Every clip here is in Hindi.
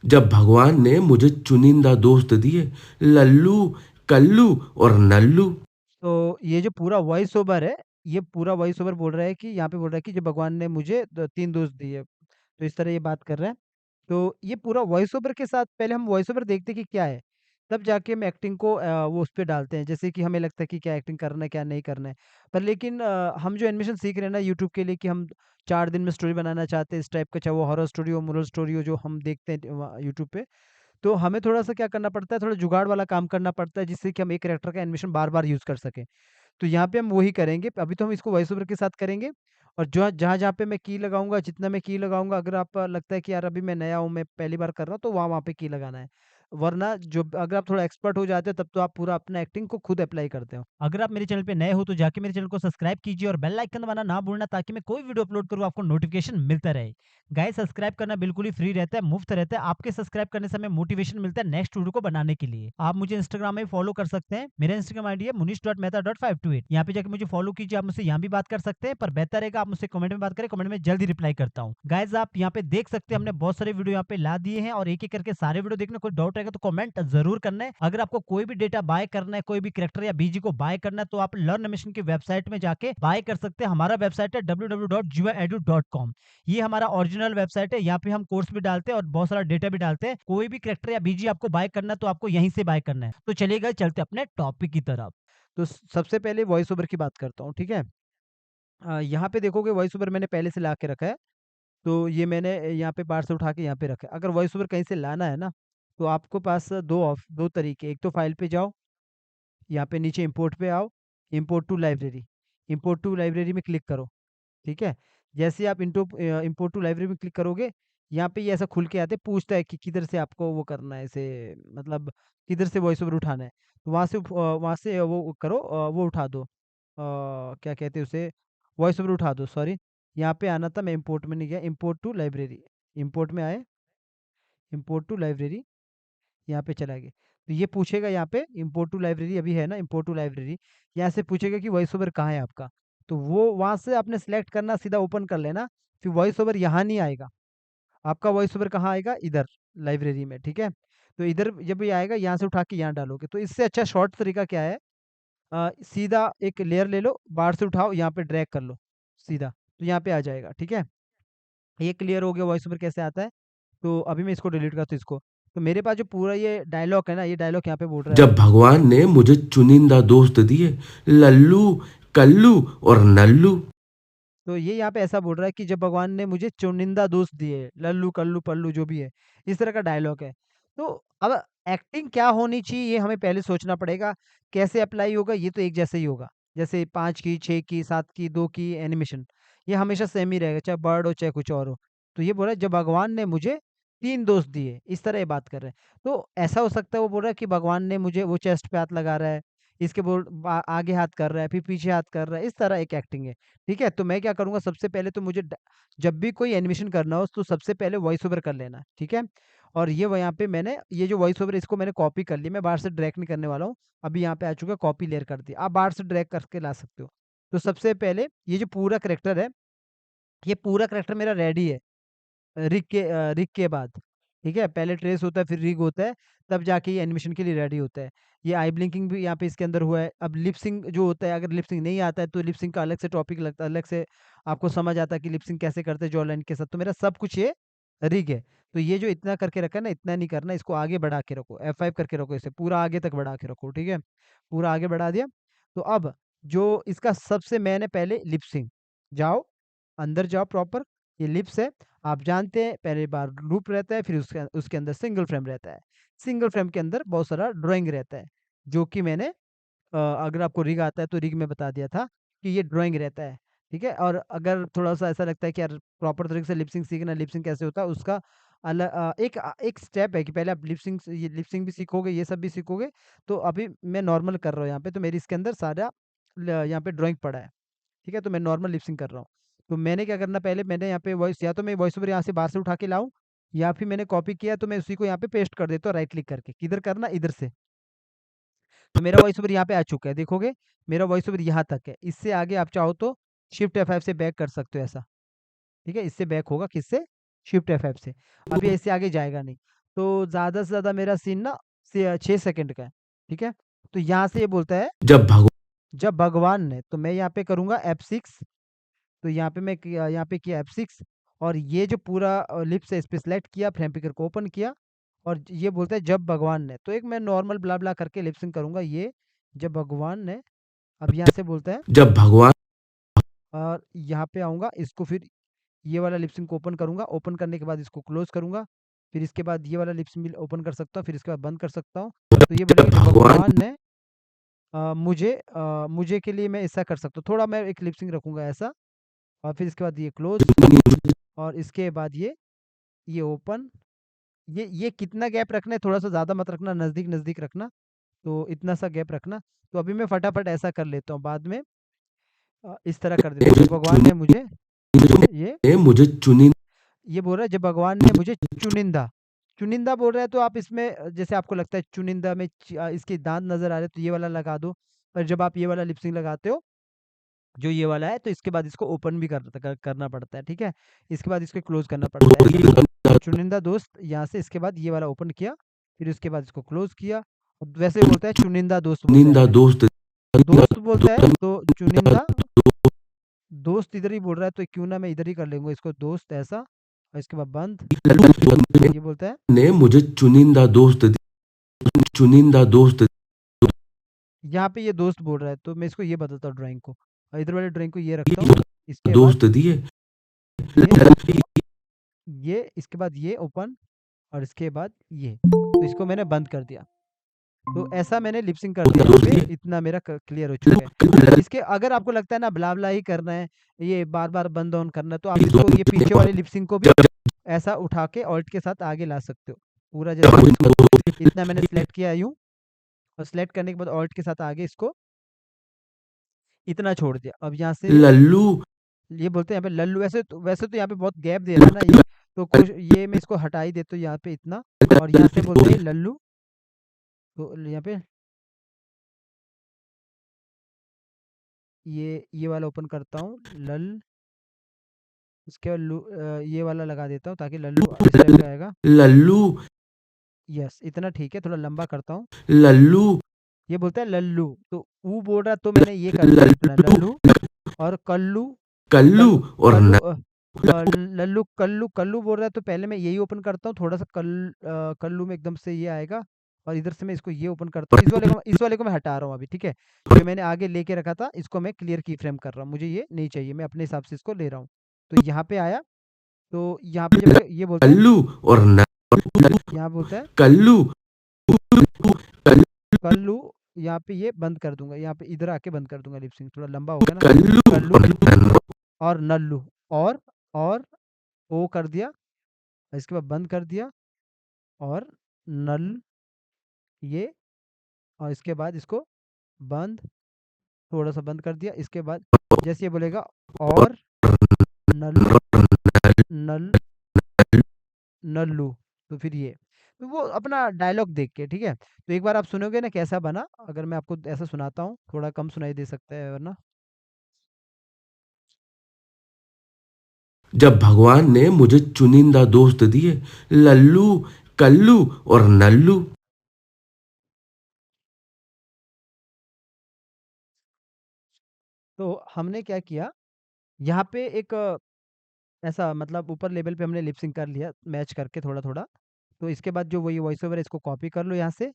जब भगवान ने मुझे चुनिंदा दोस्त दिए, लल्लू, कल्लू और नल्लू। तो ये जो पूरा वॉइस ओवर है, ये पूरा वॉइस ओवर बोल रहा है कि यहाँ पे बोल रहा है कि जब भगवान ने मुझे 3 दोस्त दिए, तो इस तरह ये बात कर रहा है। तो ये पूरा वॉइस ओवर के साथ पहले हम वॉइस ओवर देखते हैं कि क्या है, तब जाके हम एक्टिंग को वो उस पे डालते हैं। जैसे कि हमें लगता है कि क्या एक्टिंग करना है, क्या नहीं करना है। पर लेकिन हम जो एनिमेशन सीख रहे हैं ना यूट्यूब के लिए कि हम 4 दिन में स्टोरी बनाना चाहते हैं इस टाइप का, चाहे वो हॉरर स्टोरी हो, मोरल स्टोरी हो, जो हम देखते हैं यूट्यूब पे। तो हमें थोड़ा-सा क्या करना पड़ता है, थोड़ा जुगाड़ वाला काम करना पड़ता है जिससे कि हम एक कैरेक्टर का एनिमेशन बार-बार यूज़ कर सकें। तो यहाँ पे हम वही करेंगे। अभी तो हम इसको वॉइस ओवर के साथ करेंगे और जो जहाँ-जहाँ पे मैं की लगाऊँगा, जितना मैं की लगाऊँगा, अगर आपको लगता है कि यार अभी मैं नया हूँ, मैं पहली बार कर रहा हूँ, तो वहाँ-वहाँ पे की लगाना है। वरना जो अगर आप थोड़ा एक्सपर्ट हो जाते हो, तब तो आप पूरा अपना एक्टिंग को खुद अप्लाई करते हो। अगर आप मेरे चैनल पे नए हो तो जाके मेरे चैनल को सब्सक्राइब कीजिए और बेल आइकन दबाना ना भूलना ताकि मैं कोई वीडियो अपलोड करूँ आपको नोटिफिकेशन मिलता रहे। गाइस सब्सक्राइब करना बिल्कुल ही फ्री रहता है, मुफ्त रहता है। आपके सब्सक्राइब करने से हमें मोटिवेशन मिलता है नेक्स्ट वीडियो को बनाने के लिए। आप मुझे इंस्टाग्राम में फॉलो कर सकते हैं। मेरा इंस्टाग्राम आईडी है munish.mehta.528। यहाँ पे जाके मुझे फॉलो कीजिए। आप मुझसे यहाँ भी बात कर सकते हैं, पर बेहतर रहेगा आप मुझसे कमेंट में बात करें। कमेंट में जल्दी रिप्लाई करता हूँ। गाइस आप यहाँ पे देख सकते हैं हमने बहुत सारे वीडियो यहाँ पे ला दिए हैं और एक-एक करके सारे वीडियो देखना। कोई डाउट रहेगा तो कमेंट जरूर करना है। अगर आपको कोई भी डेटा बाय करना है, कोई भी कैरेक्टर या बीजी को बाय करना है, तो आप लर्न एनिमेशन की वेबसाइट में जाके बाय कर सकते हैं। हमारा वेबसाइट है www.juaedu.com। ये हमारा ओरिजिनल वेबसाइट है। यहाँ पे हम कोर्स भी डालते हैं और बहुत सारा डेटा भी डालते हैं। कोई भी कैरेक्टर या बीजी आपको बाय करना है तो आपको यहीं से बाय करना है। तो चलिए गाइस चलते हैं अपने टॉपिक की तरफ। तो सबसे पहले वॉइस ओवर की बात करता हूँ, ठीक है? यहाँ पे देखोगे वॉइस ओवर मैंने पहले से ला के रखा है। तो ये मैंने यहाँ पे बाहर से उठा के यहाँ पे रखा है। अगर वॉइस ओवर कहीं से लाना है ना, तो आपको पास 2 तरीके, एक तो फाइल पे जाओ, यहाँ पे नीचे इंपोर्ट पे आओ, import to library, import to library में क्लिक करो, ठीक है? जैसे ही आप इंपोर्ट टू लाइब्रेरी में क्लिक करोगे, यहाँ पे ये ऐसा खुल के आते पूछता है कि किधर से आपको वो करना है, इसे मतलब किधर से वॉइस ओवर उठाना है। तो वहाँ से वो करो, वो उठा दो, क्या कहते हैं उसे, वॉइस ओवर उठा दो, सॉरी। यहाँ पे आना था, मैं इंपोर्ट में नहीं गया, इंपोर्ट टू लाइब्रेरी, इंपोर्ट में आए, इंपोर्ट टू लाइब्रेरी, यहाँ पे चला गया। तो ये पूछेगा यहाँ पे इंपोर्ट टू लाइब्रेरी अभी है ना, इंपोर्ट टू लाइब्रेरी, यहाँ से पूछेगा कि वॉइस ओवर कहाँ है आपका। तो वो वहाँ से आपने सेलेक्ट करना, सीधा ओपन कर लेना, फिर वॉइस ओवर यहाँ नहीं आएगा। आपका वॉइस ओवर कहाँ आएगा, इधर लाइब्रेरी में, ठीक है? तो इधर जब ये आएगा, यहाँ से उठा के यहाँ डालोगे। तो इससे अच्छा शॉर्ट तरीका क्या है, सीधा एक लेयर ले लो, बाहर से उठाओ, यहाँ पे ड्रैग कर लो सीधा, तो यहाँ पे आ जाएगा, ठीक है? ये क्लियर हो गया वॉइस ओवर कैसे आता है। तो अभी मैं इसको डिलीट करता हूँ इसको। तो मेरे पास जो पूरा ये डायलॉग है ना, ये डायलॉग यहाँ पे बोल रहा है। जब भगवान ने मुझे चुनिंदा दोस्त दिए, लल्लू, कल्लू और नल्लू। तो ये यहाँ पे ऐसा बोल रहा है कि जब भगवान ने मुझे चुनिंदा दोस्त दिए, लल्लू, कल्लू, पल्लू जो भी है, इस तरह का डायलॉग है। तो अब एक्टिंग क्या होनी चाहिए, ये हमें पहले सोचना पड़ेगा। कैसे अप्लाई होगा, ये तो एक जैसा ही होगा। जैसे 5 की, 6 की, 7 की, 2 की एनिमेशन, ये हमेशा सेम ही रहेगा, चाहे बर्ड हो, चाहे कुछ और हो। तो ये बोल रहा है जब भगवान ने मुझे 3 दोस्त दिए, इस तरह ये बात कर रहे हैं। तो ऐसा हो सकता है वो बोल रहा है कि भगवान ने मुझे, वो चेस्ट पे हाथ लगा रहा है, इसके आगे हाथ कर रहा है, फिर पीछे हाथ कर रहा है, इस तरह एक एक्टिंग है। ठीक है? तो मैं क्या करूँगा, सबसे पहले तो मुझे जब भी कोई एनिमेशन करना हो तो सबसे पहले वॉइस ओवर कर लेना, ठीक है? और ये यहाँ पे मैंने ये जो वॉइस ओवर इसको मैंने कॉपी कर लिया, मैं बाहर से ड्रैग नहीं करने वाला हूँ। अभी यहाँ पे आ चुका है, कॉपी लेयर कर दिया। आप बाहर से ड्रैग करके ला सकते हो। तो सबसे पहले ये जो पूरा करैक्टर है, ये पूरा करैक्टर मेरा रेडी है। रिग के बाद, ठीक है? पहले ट्रेस होता है, फिर रिग होता है, तब जाके ये एनिमेशन के लिए रेडी होता है। ये आई ब्लिंकिंग भी यहाँ पे इसके अंदर हुआ है। अब लिप सिंक जो होता है, अगर लिप सिंक नहीं आता है, तो लिप सिंक का अलग से टॉपिक लगता है, अलग से आपको समझ आता है कि लिप सिंक कैसे करते हैं जॉ लाइन के साथ। तो मेरा सब कुछ ये रिग है। तो ये जो इतना करके रखा है ना, इतना नहीं करना, इसको आगे बढ़ा के रखो, F5 करके रखो इसे, पूरा आगे तक बढ़ा के रखो, ठीक है? पूरा आगे बढ़ा दिया। तो अब जो इसका सबसे मेन है, पहले लिप सिंक, जाओ, अंदर जाओ प्रॉपर, ये लिप्स है। आप जानते हैं पहली बार लूप रहता है, फिर उसके उसके अंदर सिंगल फ्रेम रहता है। सिंगल फ्रेम के अंदर बहुत सारा ड्राइंग रहता है, जो कि मैंने अगर आपको रिग आता है तो रिग में बता दिया था कि ये ड्राइंग रहता है, ठीक है? और अगर थोड़ा-सा ऐसा लगता है कि यार प्रॉपर तरीके से लिप सिंक सीखना, लिप सिंक कैसे होता है उसका एक स्टेप है कि पहले आप लिप सिंक भी सीखोगे, ये सब भी सीखोगे। तो अभी मैं नॉर्मल कर रहा हूँ यहाँ पे, तो मेरी इसके अंदर सारा यहाँ पे ड्राइंग पड़ा है। ठीक है? तो मैं नॉर्मल लिप सिंक कर रहा हूँ। तो मैंने क्या करना, पहले मैंने यहाँ पे वॉइस, या तो मैं वॉइस ओवर यहाँ से बाहर से उठा के लाऊँ, या फिर मैंने कॉपी किया तो मैं उसी को यहाँ पे पेस्ट कर देता हूँ राइट क्लिक करके। किधर करना? इधर से। तो मेरा वॉइस ओवर यहाँ पे आ चुका है, देखोगे मेरा वॉइस ओवर यहाँ तक है। इससे आगे आप चाहो तो शिफ्ट F5 से बैक कर सकते हो ऐसा, ठीक है? इससे बैक होगा किससे? शिफ्ट F5 से। अब ये इससे आगे जाएगा नहीं। तो ज़्यादा से ज़्यादा मेरा सीन ना 6 सेकंड का है, ठीक है? तो यहाँ से ये बोलता है जब भगवान ने, तो मैं यहाँ पे करूँगा F6, तो यहाँ पे मैं यहाँ पे किया F6 और ये जो पूरा लिप्स है इस पे सेलेक्ट किया, फ्रेम पिकर को ओपन किया और ये बोलता है जब भगवान ने, तो एक मैं नॉर्मल ब्ला ब्ला करके लिप सिंक करूँगा ये, जब भगवान ने, अब यहाँ से बोलता है जब भगवान और यहाँ पे आऊँगा, इसको फिर ये वाला लिप सिंक ओपन करूँगा, ओपन करने के बाद इसको क्लोज़ करूँगा, फिर इसके बाद ये वाला लिप सिंक भी ओपन कर सकता हूँ, फिर इसके बाद बंद कर सकता हूँ। तो ये बोलेगा जब भगवान भगवान ने मुझे के लिए मैं ऐसा कर सकता हूँ, थोड़ा मैं एक लिप सिंक रखूँगा ऐसा और फिर इसके बाद ये क्लोज़ और इसके बाद ये ओपन, ये कितना गैप रखना है, थोड़ा-सा ज़्यादा मत रखना, नज़दीक-नज़दीक रखना, तो इतना सा गैप रखना। तो अभी मैं फटाफट ऐसा कर लेता हूँ, बाद में इस तरह कर देता हूँ, जब भगवान ने मुझे ये ने मुझे चुनी ये बोल रहा है जब भगवान ने मुझे चुनिंदा, चुनिंदा बोल रहा है तो आप इसमें जैसे आपको लगता है चुनिंदा में इसके दाँत नज़र आ रहे हैं तो ये वाला लगा दो। पर जब आप ये वाला लिप सिंक लगाते हो, जो ये वाला है, तो इसके बाद इसको ओपन भी करना पड़ता है, ठीक है? इसके बाद इसको क्लोज़ करना पड़ता है ऐसा। तो चुनिंदा दोस्त यहाँ से इसके बाद ये वाला ओपन किया, फिर उसके बाद इसको क्लोज़ किया। अब वैसे बोलता है चुनिंदा दोस्त बोलता है चुनिंदा यहाँ पे। दोस्त दोस्त बोलता है तो चुनिंदा दोस्त इधर ही बोल रहा है तो क्यों ना मैं इधर ही कर लूँगा इसको दोस्त ऐसा और इसके बाद बंद। ये बोलता है ने मुझे चुनिंदा दोस्त यहाँ पे ये दोस्त बोल रहा है तो मैं इसको ये बदलता हूँ ड्राइंग को और इधर वाले ड्राइंग को ये रखता हूँ। इसके बाद दोस्त दिए इसके बाद ये ओपन और इसके बाद ये, तो इसको मैंने बंद कर दिया। तो ऐसा मैंने लिप सिंक कर दिया, यहाँ पे इतना मेरा क्लियर हो चुका है। इसके अगर आपको लगता है ना ब्ला ब्ला ही करना है, ये बार बार बंद ऑन करना है, तो आप इसको ये पीछे वाले लिप सिंक को भी ऐसा उठा के ऑल्ट के साथ आगे ला सकते हो। पूरा जैसे इतना मैंने सेलेक्ट किया यूँ और सेलेक्ट करने के बाद ऑल्ट के साथ आगे इसको इतना छोड़ दिया। अब यहाँ से लल्लू ये बोलते हैं यहाँ पे लल्लू, वैसे तो यहाँ पे बहुत गैप दे रहा है ना ये, तो कुछ ये मैं इसको हटा ही देता हूँ यहाँ पे इतना और यहाँ से बोलते हैं लल्लू, तो यहाँ पे ये वाला ओपन करता हूँ उसके बाद ये वाला लगा देता हूँ ताकि लल्लू इस टाइप का आएगा। लल्लू यस, इतना ठीक है, थोड़ा लंबा करता हूँ। लल्लू ये बोलता है लल्लू, तो ऊ बोल रहा तो मैंने ये कर दिया इतना लल्लू और कल्लू कल्लू कल्लू और कल्लू न लल्लू कल्लू कल्लू बोल रहा है तो पहले मैं यही ओपन करता हूँ, थोड़ा सा कल्लू में एकदम से ये आएगा और इधर से मैं इसको ये ओपन करता हूँ। इस वाले को मैं हटा रहा हूँ अभी, ठीक है? जो मैंने आगे लेके रखा था इसको मैं क्लियर की फ्रेम कर रहा हूँ, मुझे ये नहीं चाहिए, मैं अपने हिसाब से इसको ले रहा हूँ। तो यहाँ पे आया, तो यहाँ पे जब ये बोलता है, कल्लू और न यहाँ बोलता है कल्लू कल्लू, यहाँ पे ये बंद कर दूंगा, यहाँ पे इधर आके बंद कर दूंगा, लिप सिंक थोड़ा लंबा हो गया ना। कल्लू कल्लू और न और नल्लू और ओ कर दिया, इसके बाद बंद कर दिया और नल ये और इसके बाद इसको बंद, थोड़ा सा बंद कर दिया। इसके बाद जैसे ये बोलेगा और नल नल नल्लू, तो फिर ये, तो वो अपना डायलॉग देख के, ठीक है? तो एक बार आप सुनोगे ना कैसा बना, अगर मैं आपको ऐसा सुनाता हूँ, थोड़ा कम सुनाई दे सकता है वरना। जब भगवान ने मुझे चुनिंदा दोस्त दिए लल्लू कल्लू और नल्लू तो हमने क्या किया, यहाँ पे एक ऐसा मतलब ऊपर लेवल पे हमने लिप सिंक कर लिया मैच करके थोड़ा-थोड़ा। तो इसके बाद जो वही वॉइस ओवर है इसको कॉपी कर लो यहाँ से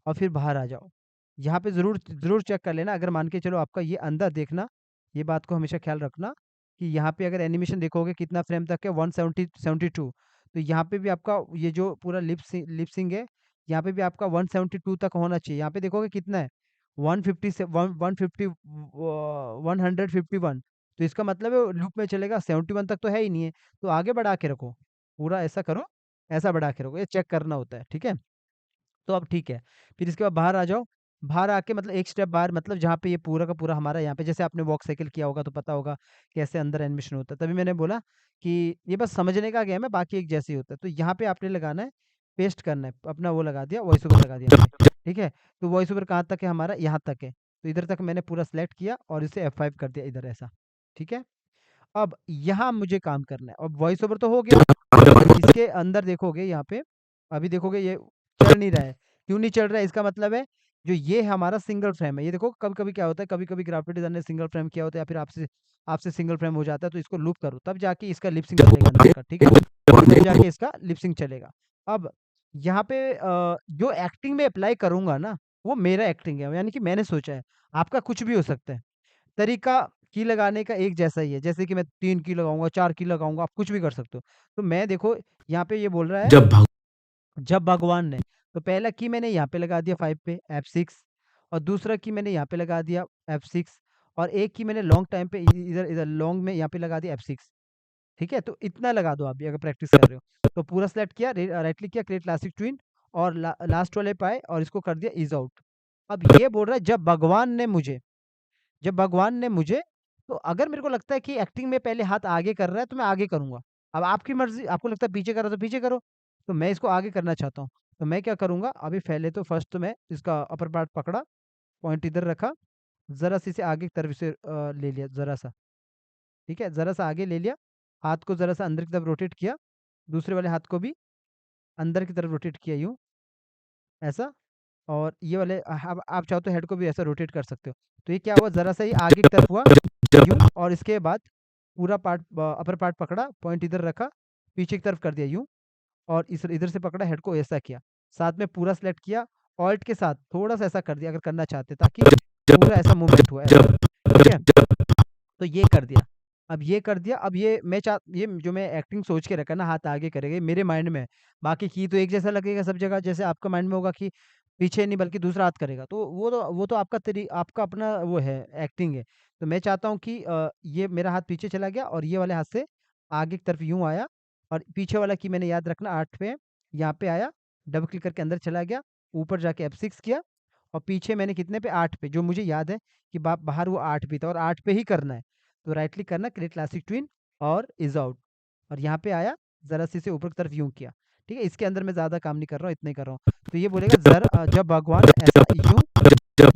और फिर बाहर आ जाओ। यहाँ पे ज़रूर ज़रूर चेक कर लेना, अगर मान के चलो आपका ये अंदर देखना, ये बात को हमेशा ख्याल रखना कि यहाँ पे अगर एनिमेशन देखोगे कितना फ्रेम तक है 170 72, तो यहाँ पे भी आपका ये जो पूरा लिप सिंक है, यहाँ पे भी आपका 172 तक होना चाहिए। यहाँ पे देखोगे कितना है 150 से 150 151, तो इसका मतलब है लूप में चलेगा 71 तक तो है ही नहीं है, तो आगे बढ़ा के रखो। पूरा ऐसा करो, ऐसा बढ़ा के रखो, ये चेक करना होता है, ठीक है? तो अब ठीक है, फिर इसके बाद बाहर आ जाओ, बाहर आके मतलब एक स्टेप बाहर, मतलब जहाँ पे ये पूरा का पूरा हमारा यहाँ पे जैसे आपने वॉक साइकिल किया होगा तो पता होगा कैसे अंदर एनिमेशन होता है। तभी मैंने बोला कि ये बस समझने का गेम है, बाकी एक जैसे ही होता है। तो यहाँ पे आपने लगाना है, पेस्ट करना है, अपना वो लगा दिया, वॉइस ओवर लगा दिया यहाँ पे, ठीक है? तो वॉइस ओवर कहाँ तक है हमारा? यहाँ तक है। तो इधर तक मैंने पूरा सेलेक्ट किया और इसे F5 कर दिया इधर ऐसा, ठीक है? अब यहाँ मुझे काम करना है। अब वॉइस ओवर तो हो गया, इसके अंदर देखोगे यहाँ पे अभी देखोगे ये चल नहीं रहा है। क्यों नहीं चल रहा है? इसका मतलब है जो ये हमारा सिंगल फ्रेम है, ये देखो कभी-कभी क्या होता है, कभी-कभी ग्राफिक डिज़ाइनर ने सिंगल फ्रेम किया होता है या फिर आपसे आपसे सिंगल फ्रेम हो जाता है, तो इसको लूप करो, तब जाके इसका लिप सिंक चलेगा अंदर का, ठीक है? तब जाके इसका लिप सिंक चलेगा। अब यहाँ पे जो एक्टिंग में अप्लाई करूँगा ना, वो मेरा एक्टिंग है, यानी कि मैंने सोचा है। आपका कुछ भी हो सकता है। तरीका की लगाने का एक जैसा ही है, जैसे कि मैं 3 की लगाऊँगा, 4 की लगाऊँगा, आप कुछ भी कर सकते हो। तो मैं देखो यहाँ पे ये बोल रहा है जब जब भगवान ने, तो पहला की मैंने यहाँ पे लगा दिया 5 पे F6 और दूसरा की मैंने यहाँ पे लगा दिया F6 और एक की मैंने लॉन्ग टाइम पे इधर इधर लॉन्ग में यहाँ पे लगा दिया F6। ठीक है? तो इतना लगा दो आप भी अगर प्रैक्टिस कर रहे हो। तो पूरा सेलेक्ट किया, राइट क्लिक किया, क्रिएट क्लासिक ट्विन और लास्ट वाले पे आए और इसको कर दिया ईज़ आउट। अब ये बोल रहा है जब भगवान ने मुझे तो अगर मेरे को लगता है कि एक्टिंग में पहले हाथ आगे कर रहा है तो मैं आगे करूँगा। अब आपकी मर्ज़ी, आपको लगता है पीछे कर रहा है तो पीछे करो। तो मैं इसको आगे करना चाहता हूँ। तो मैं क्या करूँगा, अभी पहले तो फर्स्ट तो मैं इसका अपर पार्ट पकड़ा, पॉइंट इधर रखा, ज़रा-सी इसे आगे की तरफ से ले लिया ज़रा-सा, ठीक है? ज़रा-सा आगे ले लिया, हाथ को ज़रा-सा अंदर की तरफ रोटेट किया, दूसरे वाले हाथ को भी अंदर की तरफ रोटेट किया यूँ, ऐसा और ये वाले अब आप चाहो तो हेड को भी ऐसा रोटेट कर सकते हो। तो ये क्या हुआ, ज़रा-सा ही आगे की तरफ हुआ यूँ और इसके बाद पूरा पार्ट अपर पार्ट पकड़ा, पॉइंट इधर रखा, पीछे की तरफ कर दिया यूँ और इस इधर से पकड़ा, हेड को ऐसा किया। साथ में पूरा सेलेक्ट किया, ऑल्ट के साथ थोड़ा-सा ऐसा कर दिया अगर करना चाहते ताकि पूरा ऐसा मूवमेंट हुआ ऐसा, ठीक है? तो ये कर दिया। अब ये कर दिया, अब ये जो मैं एक्टिंग सोच के रखा ना हाथ आगे करेगा, ये मेरे माइंड में है। बाकी की तो एक जैसा लगेगा सब जगह, जैसे आपका माइंड में होगा कि पीछे नहीं बल्कि दूसरा हाथ करेगा। तो वो तो आपका अपना वो है, एक्टिंग है। तो मैं चाहता हूँ कि ये मेरा हाथ पीछे चला गया और ये वाले हाथ से आगे की तरफ यूँ आया और पीछे वाला की मैंने याद रखना 8 पे, यहाँ पे आया, डबल क्लिक करके अंदर चला गया, ऊपर जाके F6 किया और पीछे मैंने कितने पे 8 पे, जो मुझे याद है कि बाहर वो 8 भी था और 8 पे ही करना है। तो राइट क्लिक करना, क्रिएट क्लासिक ट्विन और इज़ आउट और यहाँ पे आया, ज़रा-सी इसे ऊपर की तरफ यूँ किया। ठीक है? इसके अंदर मैं ज़्यादा काम नहीं कर रहा हूँ, इतना ही कर रहा हूँ। तो ये बोलेगा जब भगवान ऐसा यूँ,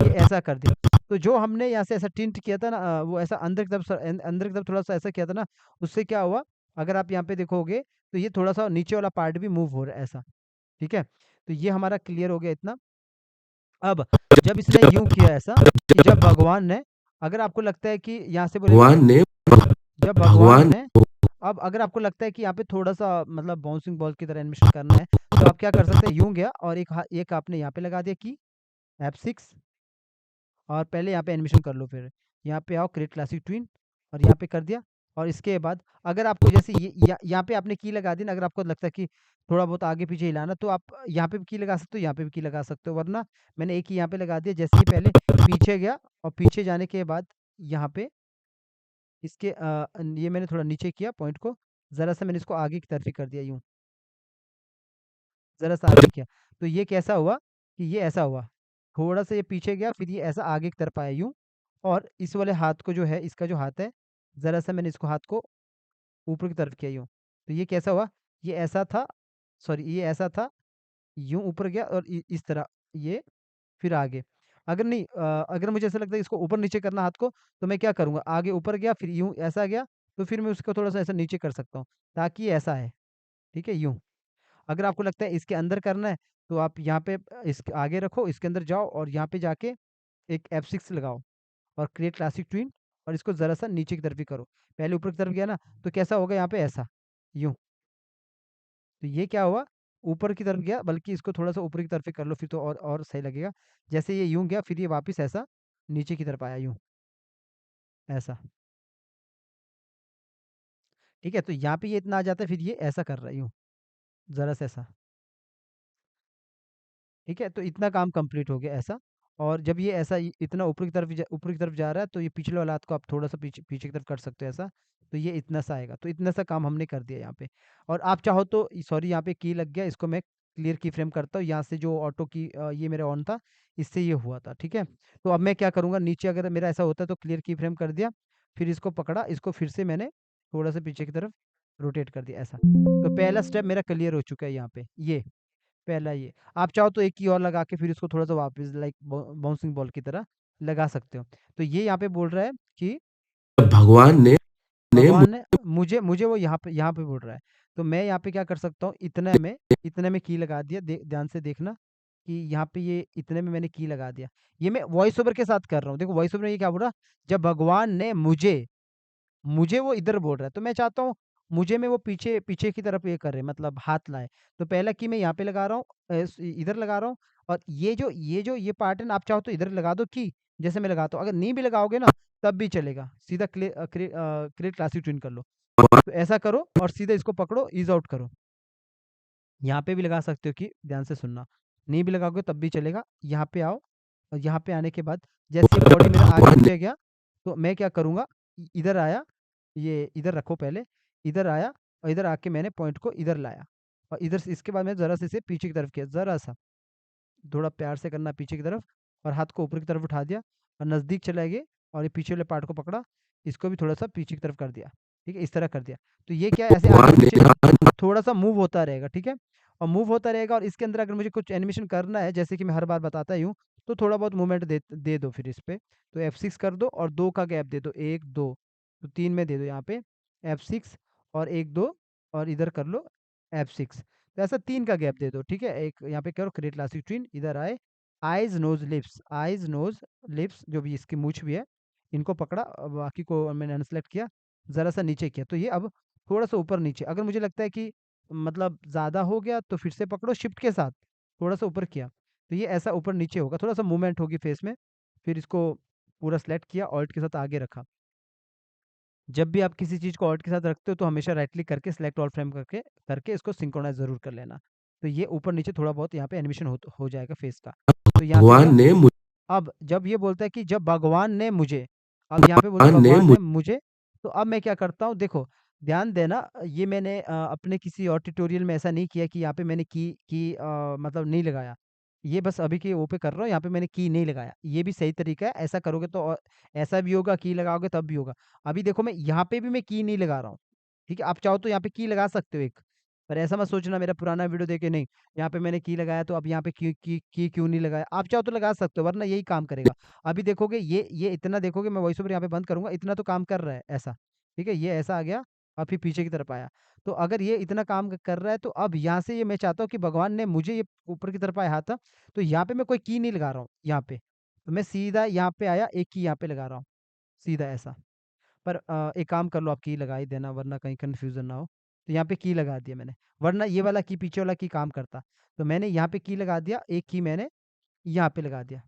ये ऐसा कर दिया। तो जो हमने यहाँ से ऐसा टिल्ट किया था ना वो ऐसा अंदर की तरफ अंदर की तरफ थोड़ा-सा ऐसा किया था ना, उससे क्या हुआ, अगर आप यहाँ पे देखोगे तो ये थोड़ा-सा नीचे वाला पार्ट भी मूव हो रहा है ऐसा। ठीक है? तो ये हमारा क्लियर हो गया इतना। अब जब इसने यूँ किया ऐसा कि जब भगवान ने, अगर आपको लगता है कि यहाँ से बोलेगा भगवान ने जब भगवान भगवान ने, अब अगर आपको लगता है कि यहाँ पे थोड़ा-सा मतलब बाउंसिंग बॉल की तरह एनिमेशन करना है, तो आप क्या कर सकते हैं, यूँ गया और एक आपने यहाँ पे लगा दिया की F6 और पहले यहाँ पे एनिमेशन कर लो फिर। यहाँ पे आओ, क्रिएट क्लासिक ट्विन और यहाँ पे कर दिया और इसके बाद अगर आपको जैसे ये यहाँ पे आपने की लगा दी ना, अगर आपको लगता है कि थोड़ा बहुत आगे पीछे हिलाना, तो आप यहाँ पे भी की लगा सकते हो, यहाँ पे भी की लगा सकते हो, वरना मैंने एक ही यहाँ पे लगा दिया। जैसे ही पहले पीछे गया और पीछे जाने के बाद यहाँ पे इसके ये मैंने थोड़ा नीचे किया पॉइंट को, ज़रा-सा मैंने इसको आगे की तरफ ही कर दिया यूँ, ज़रा-सा आगे किया। तो ये कैसा हुआ कि ये ऐसा हुआ, थोड़ा-सा ये पीछे गया फिर ये ऐसा आगे की तरफ आया यूँ और इस वाले हाथ को जो है, इसका जो हाथ है, ज़रा-सा मैंने इसको हाथ को ऊपर की तरफ किया यूँ। तो ये कैसा हुआ, ये ऐसा था, सॉरी ये ऐसा था, यूँ ऊपर गया और इस तरह ये फिर आगे। अगर मुझे ऐसा लगता है इसको ऊपर-नीचे करना हाथ को, तो मैं क्या करूँगा, आगे ऊपर गया फिर यूँ ऐसा गया, तो फिर मैं उसको थोड़ा-सा ऐसा नीचे कर सकता हूँ, ताकि ये ऐसा है, ठीक है? यूँ। अगर आपको लगता है इसके अंदर करना है, तो आप यहाँ पे इसके आगे रखो, इसके अंदर जाओ और यहाँ पे जाके एक F6 लगाओ और क्रिएट क्लासिक ट्विन और इसको ज़रा-सा नीचे की तरफ भी करो। पहले ऊपर की तरफ गया ना, तो कैसा होगा यहाँ पे ऐसा, यूँ। तो ये क्या हुआ, ऊपर की तरफ गया, बल्कि इसको थोड़ा-सा ऊपर की तरफ ही कर लो फिर तो और सही लगेगा। जैसे ये यूँ गया, फिर ये वापस ऐसा नीचे की तरफ आया यूँ, ऐसा। ठीक है? तो यहाँ पे ये इतना आ जाता है, फिर ये ऐसा कर रहा है यूँ, ज़रा-सा ऐसा। ठीक है? तो इतना काम कंप्लीट हो गया ऐसा और जब ये ऐसा इतना ऊपर की तरफ जा रहा है, तो ये पिछले वाला हाथ को आप थोड़ा-सा पीछे पीछे की तरफ कर सकते हो ऐसा, तो ये इतना सा आएगा। तो इतना सा काम हमने कर दिया यहाँ पे और आप चाहो तो सॉरी यहाँ पे की लग गया, इसको मैं क्लियर की फ्रेम करता हूँ। यहाँ से जो ऑटो की ये मेरा ऑन था, इससे ये हुआ था, ठीक है? तो अब मैं क्या करूँगा, नीचे अगर मेरा ऐसा होता है तो क्लियर की फ्रेम कर दिया, फिर इसको पकड़ा, इसको फिर से मैंने थोड़ा-सा पीछे की तरफ रोटेट कर दिया ऐसा। तो पहला स्टेप मेरा क्लियर हो चुका है यहाँ पे, ये। पहला ये। आप चाहो तो एक की और लगा के फिर इसको थोड़ा-सा वापस लाइक बाउंसिंग बॉल की तरह लगा सकते हो। तो ये यहाँ पे बोल रहा है कि भगवान ने भगवान ने मुझे वो यहाँ पे बोल रहा है। तो मैं यहाँ पे क्या कर सकता हूँ, इतने में की लगा दिया। ध्यान से देखना कि यहाँ पे ये इतने में मैंने की लगा दिया। ये मैं वॉइस ओवर के साथ कर रहा हूँ। देखो वॉइस ओवर में ये क्या बोल रहा, जब भगवान ने मुझे वो इधर बोल रहा है, तो मैं चाहता हूँ मुझे में वो पीछे पीछे की तरफ ये करे, मतलब हाथ लाए। तो पहला की मैं यहाँ पे लगा रहा हूँ, इधर लगा रहा हूँ। और ये पार्ट है ना, आप चाहो तो इधर लगा दो की, जैसे मैं लगाता हूँ। अगर नहीं भी लगाओगे ना तब भी चलेगा, सीधा क्रिएट क्लासिक ट्यून कर लो। तो ऐसा करो और सीधा इसको पकड़ो, ईज आउट करो। यहाँ पे भी लगा सकते हो कि, ध्यान से सुनना, नहीं भी लगाओगे तब भी चलेगा। यहाँ पे आओ, और यहाँ पे आने के बाद जैसे बॉडी मेरा आगे पीछे गया, तो मैं क्या करूँगा, इधर आया, ये इधर रखो पहले, इधर आया और इधर आके मैंने पॉइंट को इधर लाया। और इधर से इसके बाद मैं ज़रा से इसे पीछे की तरफ किया, ज़रा सा, थोड़ा प्यार से करना पीछे की तरफ, और हाथ को ऊपर की तरफ उठा दिया और नज़दीक चले गए, और ये पीछे वाले पार्ट को पकड़ा, इसको भी थोड़ा सा पीछे की तरफ कर दिया। ठीक है, इस तरह कर दिया। तो ये क्या है, ऐसे आगे पीछे थोड़ा सा मूव होता रहेगा। ठीक है, और मूव होता रहेगा। और इसके अंदर अगर मुझे कुछ एनिमेशन करना है, जैसे कि मैं हर बार बताता ही हूँ, तो थोड़ा बहुत मूवमेंट दे दो फिर इस पे। तो F6 कर दो और 2 का गैप दे दो, 1 2, तो 3 में दे दो यहाँ पे F6 और 1 2, और इधर कर लो F6। तो ऐसा 3 का गैप दे दो। ठीक है, एक यहाँ पे करो क्रिएट क्लासिक ट्विन, इधर आए, eyes nose lips, eyes nose lips, जो भी इसकी मूछ भी है, इनको पकड़ा, बाकी को मैंने अनसेलेक्ट किया, ज़रा सा नीचे किया। तो ये अब थोड़ा सा ऊपर नीचे, अगर मुझे लगता है कि मतलब ज़्यादा हो गया तो फिर से पकड़ो शिफ्ट के साथ, थोड़ा सा ऊपर किया, तो ये ऐसा ऊपर नीचे होगा, थोड़ा सा मूवमेंट होगी फेस में। फिर इसको पूरा सेलेक्ट किया, ऑल्ट के साथ आगे रखा। जब भी आप किसी चीज़ को ऑल्ट के साथ रखते हो तो हमेशा राइट क्लिक करके सिलेक्ट ऑल फ्रेम करके करके इसको सिंक्रोनाइज ज़रूर कर लेना। तो ये ऊपर नीचे थोड़ा बहुत यहाँ पे एनिमेशन हो जाएगा फेस का। तो यहाँ पे भगवान ने मुझे अब जब ये बोलता है कि जब भगवान ने मुझे, अब यहाँ पे बोलता है भगवान ने मुझे, तो अब मैं क्या करता हूँ, देखो ध्यान देना, ये मैंने अपने किसी और ट्यूटोरियल में ऐसा नहीं किया कि यहाँ पे मैंने मतलब नहीं लगाया। ये बस अभी के वो पे कर रहा हूँ, यहाँ पे मैंने की नहीं लगाया। ये भी सही तरीका है, ऐसा करोगे तो ऐसा भी होगा, की लगाओगे तब भी होगा। अभी देखो मैं यहाँ पे भी मैं की नहीं लगा रहा हूँ। ठीक है, आप चाहो तो यहाँ पे की लगा सकते हो एक, पर ऐसा मत सोचना मेरा पुराना वीडियो देखे नहीं, यहाँ पे मैंने की लगाया तो अब यहाँ पे की क्यों नहीं लगाया। आप चाहो तो लगा सकते हो, वरना यही काम करेगा। अभी देखोगे ये इतना देखोगे, मैं वॉइस ओवर यहाँ पे बंद करूंगा, इतना तो काम कर रहा है ऐसा। ठीक है, ये ऐसा आ गया और फिर पीछे की तरफ आया। तो अगर ये इतना काम कर रहा है, तो अब यहाँ से ये मैं चाहता हूँ कि भगवान ने मुझे ये ऊपर की तरफ आया हाथ, तो यहाँ पे मैं कोई की नहीं लगा रहा हूँ यहाँ पे, तो मैं सीधा यहाँ पे आया, एक की यहाँ पे लगा रहा हूँ, सीधा ऐसा। पर एक काम कर लो, आप की लगा ही देना, वरना कहीं कन्फ्यूज़न ना हो। तो यहाँ पे की लगा दिया मैंने, वरना ये वाला की, पीछे वाला की काम करता। तो मैंने यहाँ पे की लगा दिया, एक की मैंने यहाँ पे लगा दिया।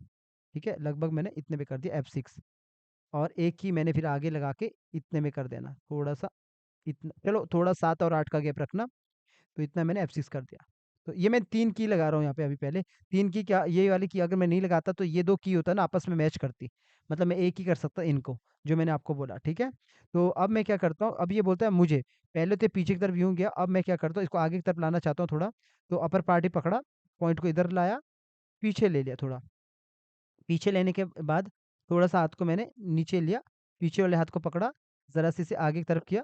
ठीक है, लगभग मैंने इतने में कर दिया F6, और एक की मैंने फिर आगे लगा के इतने में कर देना, थोड़ा-सा इतना, चलो थोड़ा 7 और 8 का गैप रखना। तो इतना मैंने F6 कर दिया। तो ये मैं 3 की लगा रहा हूँ यहाँ पे अभी पहले। 3 की क्या, ये वाली की अगर मैं नहीं लगाता तो ये 2 की होता ना, आपस में मैच करती। मतलब मैं एक ही कर सकता इनको, जो मैंने आपको बोला। ठीक है? तो अब मैं क्या करता हूँ, अब ये बोलता है मुझे, पहले तो ये पीछे की तरफ यूँ गया, अब मैं क्या करता हूँ, इसको आगे की तरफ लाना चाहता हूँ थोड़ा। तो अपर पार्ट ही पकड़ा, पॉइंट को इधर लाया, पीछे ले लिया थोड़ा। पीछे लेने के बाद थोड़ा-सा हाथ को मैंने नीचे लिया, पीछे वाले हाथ को पकड़ा, ज़रा-सा इसे आगे की तरफ किया,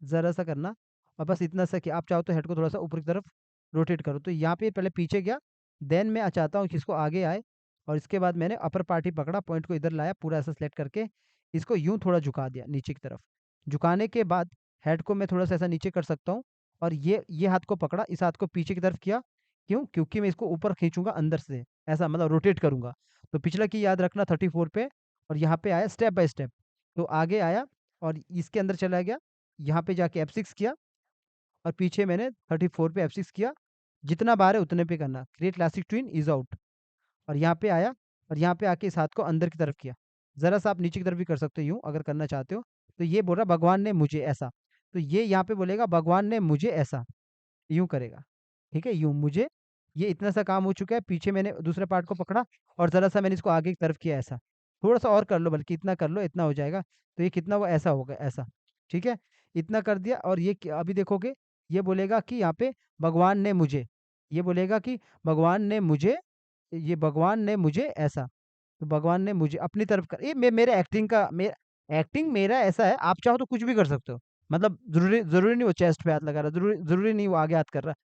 ज़रा-सा करना, और बस इतना सा किया। आप चाहो तो हेड को थोड़ा-सा ऊपर की तरफ रोटेट करो। तो यहाँ पे पहले पीछे गया, देन मैं चाहता हूँ कि इसको आगे आए, और इसके बाद मैंने अपर पार्ट ही पकड़ा, पॉइंट को इधर लाया, पूरा ऐसा सेलेक्ट करके इसको यूँ थोड़ा झुका दिया नीचे की तरफ। झुकाने के बाद हेड को मैं थोड़ा-सा ऐसा नीचे कर सकता हूँ, और ये हाथ को पकड़ा, इस हाथ को पीछे की तरफ किया। क्यों? क्योंकि मैं इसको ऊपर खींचूँगा अंदर से, ऐसा मतलब रोटेट करूँगा। तो पिछला की याद रखना 34 पे, और यहाँ पे आया स्टेप बाय स्टेप। तो आगे आया और इसके अंदर चला गया, यहाँ पे जाके F6 किया, और पीछे मैंने 34 पे F6 किया। जितना बार है उतने पे करना, create classic twin is out, और यहाँ पे आया, और यहाँ पे आके इस हाथ को अंदर की तरफ किया। ज़रा सा आप नीचे की तरफ भी कर सकते हो यूँ, अगर करना चाहते हो। तो ये बोल रहा भगवान ने मुझे ऐसा, तो ये यहाँ पे बोलेगा भगवान ने मुझे ऐसा, यूँ करेगा। ठीक है? यूँ मुझे, ये इतना सा काम हो चुका है, पीछे मैंने दूसरे पार्ट को पकड़ा और ज़रा-सा मैंने इसको आगे की तरफ किया ऐसा। थोड़ा-सा और कर लो, बल्कि इतना कर लो, इतना हो जाएगा। तो ये कितना हुआ? ऐसा होगा, ऐसा। ठीक है? इतना कर दिया, और ये अभी देखोगे, ये बोलेगा कि यहाँ पे भगवान ने मुझे, ये बोलेगा कि भगवान ने मुझे, ये भगवान ने मुझे ऐसा। तो भगवान ने मुझे अपनी तरफ कर, ये मेरे एक्टिंग का, एक्टिंग मेरा ऐसा है, आप चाहो तो कुछ भी कर सकते हो। मतलब ज़रूरी नहीं वो चेस्ट पे हाथ लगा रहा है, ज़रूरी नहीं वो आगे हाथ कर रहा है।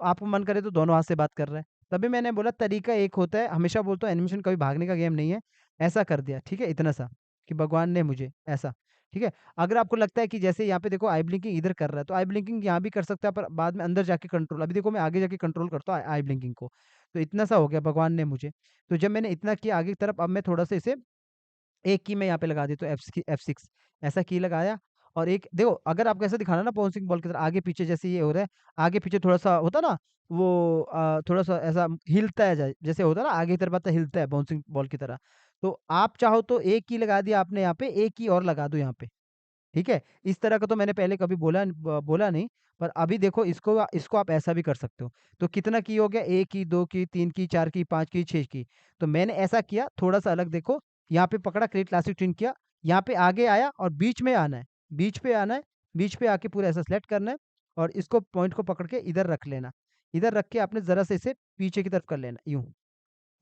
आपको मन करे तो दोनों हाथ से बात कर रहा है। तभी मैंने बोला तरीका एक होता है, हमेशा बोलता हूँ एनिमेशन कभी भागने का गेम नहीं है। ऐसा कर दिया, ठीक है? इतना सा कि भगवान ने मुझे ऐसा, ठीक है? अगर आपको लगता है कि जैसे यहाँ पे देखो आई ब्लिंकिंग इधर कर रहा है, तो आई ब्लिंकिंग यहाँ भी कर सकता है, पर बाद में अंदर जाके कंट्रोल, अभी देखो मैं आगे जाके कंट्रोल करता हूँ आई ब्लिंकिंग को। तो इतना सा हो गया भगवान ने मुझे। तो जब मैंने इतना किया आगे की तरफ, अब मैं थोड़ा-सा इसे एक की मैं यहाँ पे लगा देता हूँ F6, ऐसा की लगाया। और एक देखो, अगर आपको ऐसा दिखाना ना बाउंसिंग बॉल की तरह आगे पीछे जैसे ये हो रहा है, आगे पीछे थोड़ा-सा होता है ना, वो थोड़ा-सा ऐसा हिलता है, जैसे होता है ना आगे की तरफ आता है, हिलता है बाउंसिंग बॉल की तरह। तो आप चाहो तो एक की लगा दिया आपने यहाँ पे, एक की और लगा दो यहाँ पे, ठीक है? इस तरह का तो मैंने पहले कभी बोला नहीं, पर अभी देखो इसको आप ऐसा भी कर सकते हो। तो कितना की हो गया? 1 की, 2 की, 3 की, 4 की, 5 की, 6 की। तो मैंने ऐसा किया, थोड़ा-सा अलग देखो, यहाँ पे पकड़ा क्रिएट क्लासिक ट्यून किया, यहाँ पे आगे आया और बीच में आना है, बीच पे आना है, बीच पे आके पूरा ऐसा सेलेक्ट करना है और इसको पॉइंट को पकड़ के इधर रख लेना। इधर रख के आपने ज़रा-सा इसे पीछे की तरफ कर लेना, यूँ।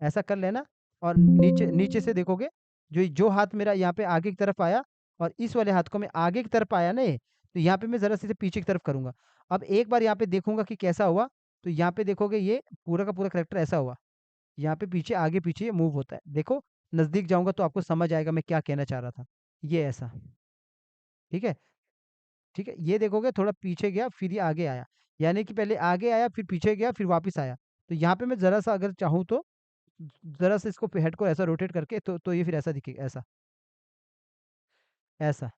ऐसा कर लेना और नीचे नीचे से देखोगे, जो जो हाथ मेरा यहाँ पे आगे की तरफ आया और इस वाले हाथ को मैं आगे की तरफ आया ना ये, तो यहाँ पे मैं ज़रा सा इसे पीछे की तरफ करूँगा। अब एक बार यहाँ पे देखूँगा कि कैसा हुआ, तो यहाँ पे देखोगे ये पूरा का पूरा करैक्टर ऐसा हुआ। यहाँ पे पीछे आगे-पीछे ये मूव होता है। देखो, नज़दीक जाऊँगा तो आपको समझ आएगा मैं क्या कहना चाह रहा था। ये ऐसा, ठीक है? ठीक है? ये देखोगे थोड़ा पीछे गया फिर ये आगे आया। यानी कि पहले आगे आया फिर पीछे गया फिर वापस आया। तो यहाँ पे मैं ज़रा-सा अगर चाहूँ तो ज़रा सा इसको हेड को ऐसा रोटेट करके तो ये फिर ऐसा दिखेगा, ऐसा, ऐसा,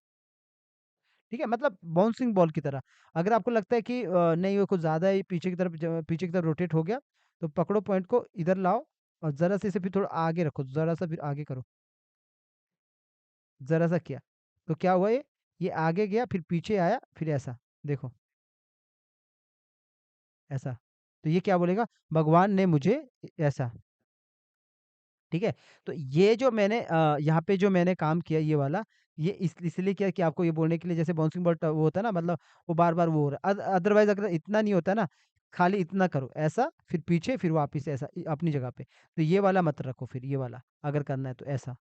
ठीक है? मतलब बाउंसिंग बॉल की तरह। अगर आपको लगता है कि नहीं वो कुछ ज़्यादा ही पीछे की तरफ रोटेट हो गया, तो पकड़ो पॉइंट को इधर लाओ और ज़रा सा इसे फिर थोड़ा आगे रखो, ज़रा सा फिर आगे करो, ज़रा सा किया। तो क्या हुआ ये आगे गया फिर पीछे आया फिर ऐसा, देखो, ऐसा। तो ये क्या बोलेगा? भगवान ने मुझे ऐसा, ठीक है? तो ये जो मैंने यहाँ पे जो मैंने काम किया ये वाला, ये इसलिए किया कि आपको ये बोलने के लिए, जैसे बाउंसिंग बॉल वो होता है ना, मतलब वो बार-बार वो हो रहा है। अदरवाइज़ अगर इतना नहीं होता ना, खाली इतना करो, ऐसा, फिर पीछे, फिर वापिस ऐसा अपनी जगह पे। तो ये वाला मत रखो फिर, ये वाला अगर करना है तो ऐसा,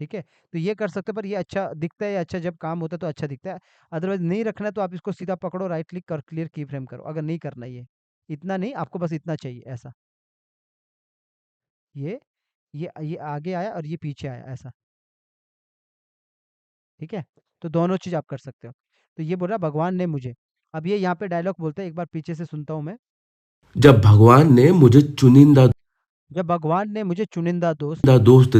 ठीक है? तो ये कर सकते हो, पर ये अच्छा दिखता है, अच्छा जब काम होता है तो अच्छा दिखता है। अदरवाइज़ नहीं रखना है तो आप इसको सीधा पकड़ो, राइट क्लिक कर क्लियर की फ्रेम करो, अगर नहीं करना ये। इतना नहीं, आपको बस इतना चाहिए, ऐसा। ये ये आगे आया और ये पीछे आया, ऐसा। ठीक है? तो दोनों चीज़ आप कर सकते हो। तो ये बोल रहा भगवान ने मुझे, अब ये यहाँ पे डायलॉग बोलता है, एक बार पीछे से सुनता हूँ मैं। जब भगवान ने मुझे चुनिंदा जब भगवान ने मुझे चुनिंदा दोस्त दा दोस्त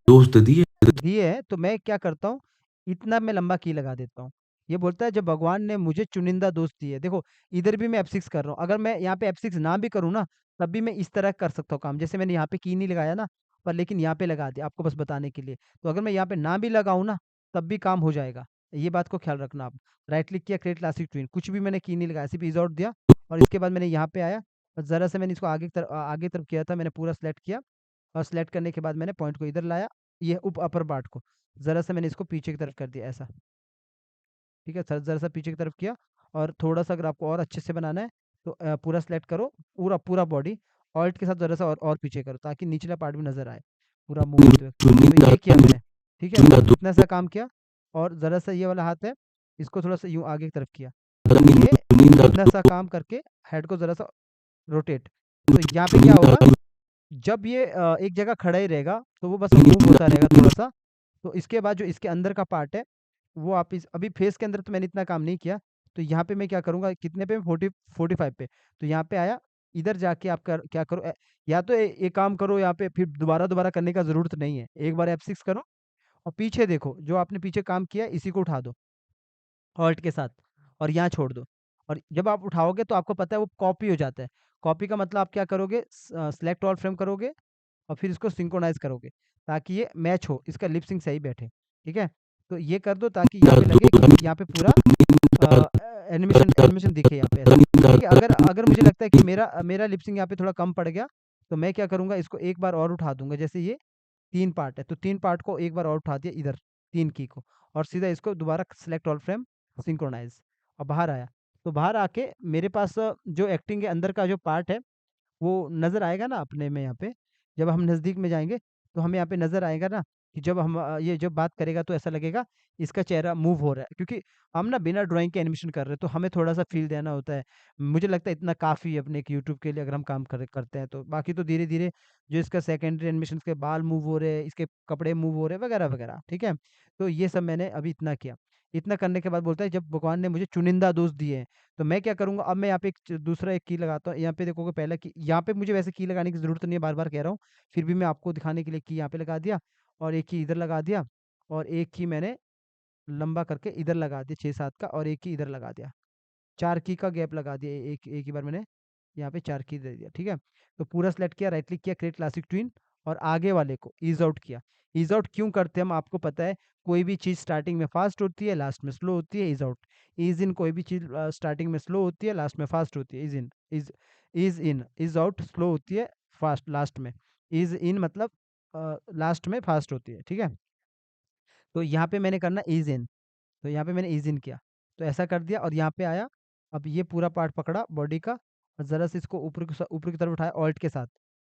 दोस्त दिए दिए हैं, तो मैं क्या करता हूँ, इतना मैं लंबा की लगा देता हूँ। ये बोलता है जब भगवान ने मुझे चुनिंदा दोस्त दिए। देखो, इधर भी मैं F6 कर रहा हूँ। अगर मैं यहाँ पे F6 ना भी करूँ ना, तब भी मैं इस तरह कर सकता हूँ काम। जैसे मैंने यहाँ पे की नहीं लगाया ना, पर लेकिन यहाँ पे लगा दिया, आपको बस बताने के लिए। तो अगर मैं यहाँ पे ना भी लगाऊँ ना, तब भी काम हो जाएगा। ये बात को ख्याल रखना आप। राइट क्लिक किया, क्रिएट क्लासिक ट्विन, कुछ भी मैंने की नहीं लगाया, सिर्फ इज़ आउट दिया और इसके बाद मैंने यहाँ पे आया और ज़रा-सा मैंने इसको आगे तरफ किया था, मैंने पूरा सेलेक्ट किया और सेलेक्ट करने के बाद मैंने पॉइंट को इधर लाया, ये अपर पार्ट को। ज़रा-सा मैंने इसको पीछे की तरफ कर दिया, ऐसा। ठीक है? ज़रा-सा पीछे की तरफ किया और थोड़ा-सा अगर आपको और अच्छे से बनाना है, तो पूरा सेलेक्ट करो, पूरा पूरा बॉडी, ऑल्ट के साथ ज़रा-सा और पीछे करो, ताकि निचला पार्ट भी नज़र आए, पूरा मूव होते हुए। तो चुनिंदा ये किया मैंने, ठीक है? चुनिंदा इतना सा काम किया और ज़रा-सा ये वाला हाथ है, इसको थोड़ा-सा यूँ आगे की तरफ किया। तो दोस्त ये चुनिंदा इतना सा काम करके हेड को ज़रा-सा रोटेट। तो यहाँ पे क्या चुनिंदा होगा, जब ये एक जगह खड़ा ही रहेगा, तो वो बस मूव चुनिंदा होता रहेगा थोड़ा-सा। तो इसके बाद जो इसके अंदर का पार्ट है, वो आप इस अभी फेस के अंदर तो मैंने इतना काम नहीं किया, तो यहाँ पे मैं क्या करूँगा, कितने पे 45 पे, तो यहाँ पे आया, इधर जाके आप क्या करो, या तो एक काम करो यहाँ पे, फिर दोबारा करने का ज़रूरत नहीं है। एक बार F6 करो और पीछे देखो, जो आपने पीछे काम किया है, इसी को उठा दो, ऑल्ट के साथ, और यहाँ छोड़ दो। और जब आप उठाओगे तो आपको पता है वो कॉपी हो जाता है। कॉपी का मतलब आप क्या करोगे, सेलेक्ट ऑल फ्रेम करोगे और फिर इसको सिंक्रोनाइज़ करोगे, ताकि ये मैच हो, इसका लिप सिंक सही बैठे, ठीक है? तो ये कर दो ताकि यहाँ पे लगे कि यहाँ पे पूरा एनिमेशन दिखे यहाँ पे, ऐसा। ठीक है? अगर अगर मुझे लगता है कि मेरा लिप सिंक यहाँ पे थोड़ा कम पड़ गया, तो मैं क्या करूँगा, इसको एक बार और उठा दूँगा। जैसे ये 3 पार्ट है, तो 3 पार्ट को एक बार और उठा दिया इधर, 3 की को, और सीधा इसको दोबारा सेलेक्ट ऑल फ्रेम, सिंक्रोनाइज़, और बाहर आया। तो बाहर आके मेरे पास जो एक्टिंग के अंदर का जो पार्ट है, वो नज़र आएगा ना अपने में यहाँ पे। जब हम नज़दीक में जाएँगे, तो हमें यहाँ पे नज़र आएगा ना, कि जब हम ये जब बात करेगा तो ऐसा लगेगा इसका चेहरा मूव हो रहा है, क्योंकि हम ना बिना ड्राइंग के एनिमेशन कर रहे हैं, तो हमें थोड़ा-सा फ़ील देना होता है। मुझे लगता है इतना काफ़ी है अपने एक यूट्यूब के लिए, अगर हम काम करते हैं तो। बाकी तो धीरे-धीरे जो इसका सेकेंडरी एनिमेशन, इसके बाल मूव हो रहे हैं, इसके कपड़े मूव हो रहे हैं, वगैरह-वगैरह, ठीक है? तो ये सब मैंने अभी इतना किया। इतना करने के बाद बोलता है, जब भगवान ने मुझे चुनिंदा दोस्त दिए हैं, तो मैं क्या करूँगा, अब मैं यहाँ पे दूसरा एक की लगाता हूँ। यहाँ पे देखोगे पहला की, यहाँ पे मुझे वैसे की लगाने की ज़रूरत नहीं है, बार-बार कह रहा हूँ। फिर भी मैं आपको दिखाने के लिए की यहाँ पे लगा दिया, और एक की इधर लगा दिया, और एक की मैंने लंबा करके इधर लगा दिया 6-7 का, और एक की इधर लगा दिया। 4 की का गैप लगा दिया, एक एक ही बार मैंने यहाँ पे 4 की दे दिया, ठीक है? तो पूरा सेलेक्ट किया, राइट क्लिक किया, क्रिएट क्लासिक ट्विन, और आगे वाले को ईज़ आउट किया। ईज़ आउट क्यों करते हैं हम, आपको पता है, कोई भी चीज़ स्टार्टिंग में फ़ास्ट होती है, लास्ट में स्लो होती है, ईज़ आउट। ईज़ इन, कोई भी चीज़ स्टार्टिंग में स्लो होती है, लास्ट में फ़ास्ट होती है, ईज़ इन, ईज़ आउट स्लो होती है, फ़ास्ट लास्ट में। ईज़ इन मतलब लास्ट में फ़ास्ट होती है, ठीक है? तो यहाँ पे मैंने करना ईज़ इन, तो यहाँ पे मैंने ईज़ इन किया, तो ऐसा कर दिया, और यहाँ पे आया। अब ये पूरा पार्ट पकड़ा बॉडी का, और ज़रा से इसको ऊपर की तरफ उठाया ऑल्ट के साथ,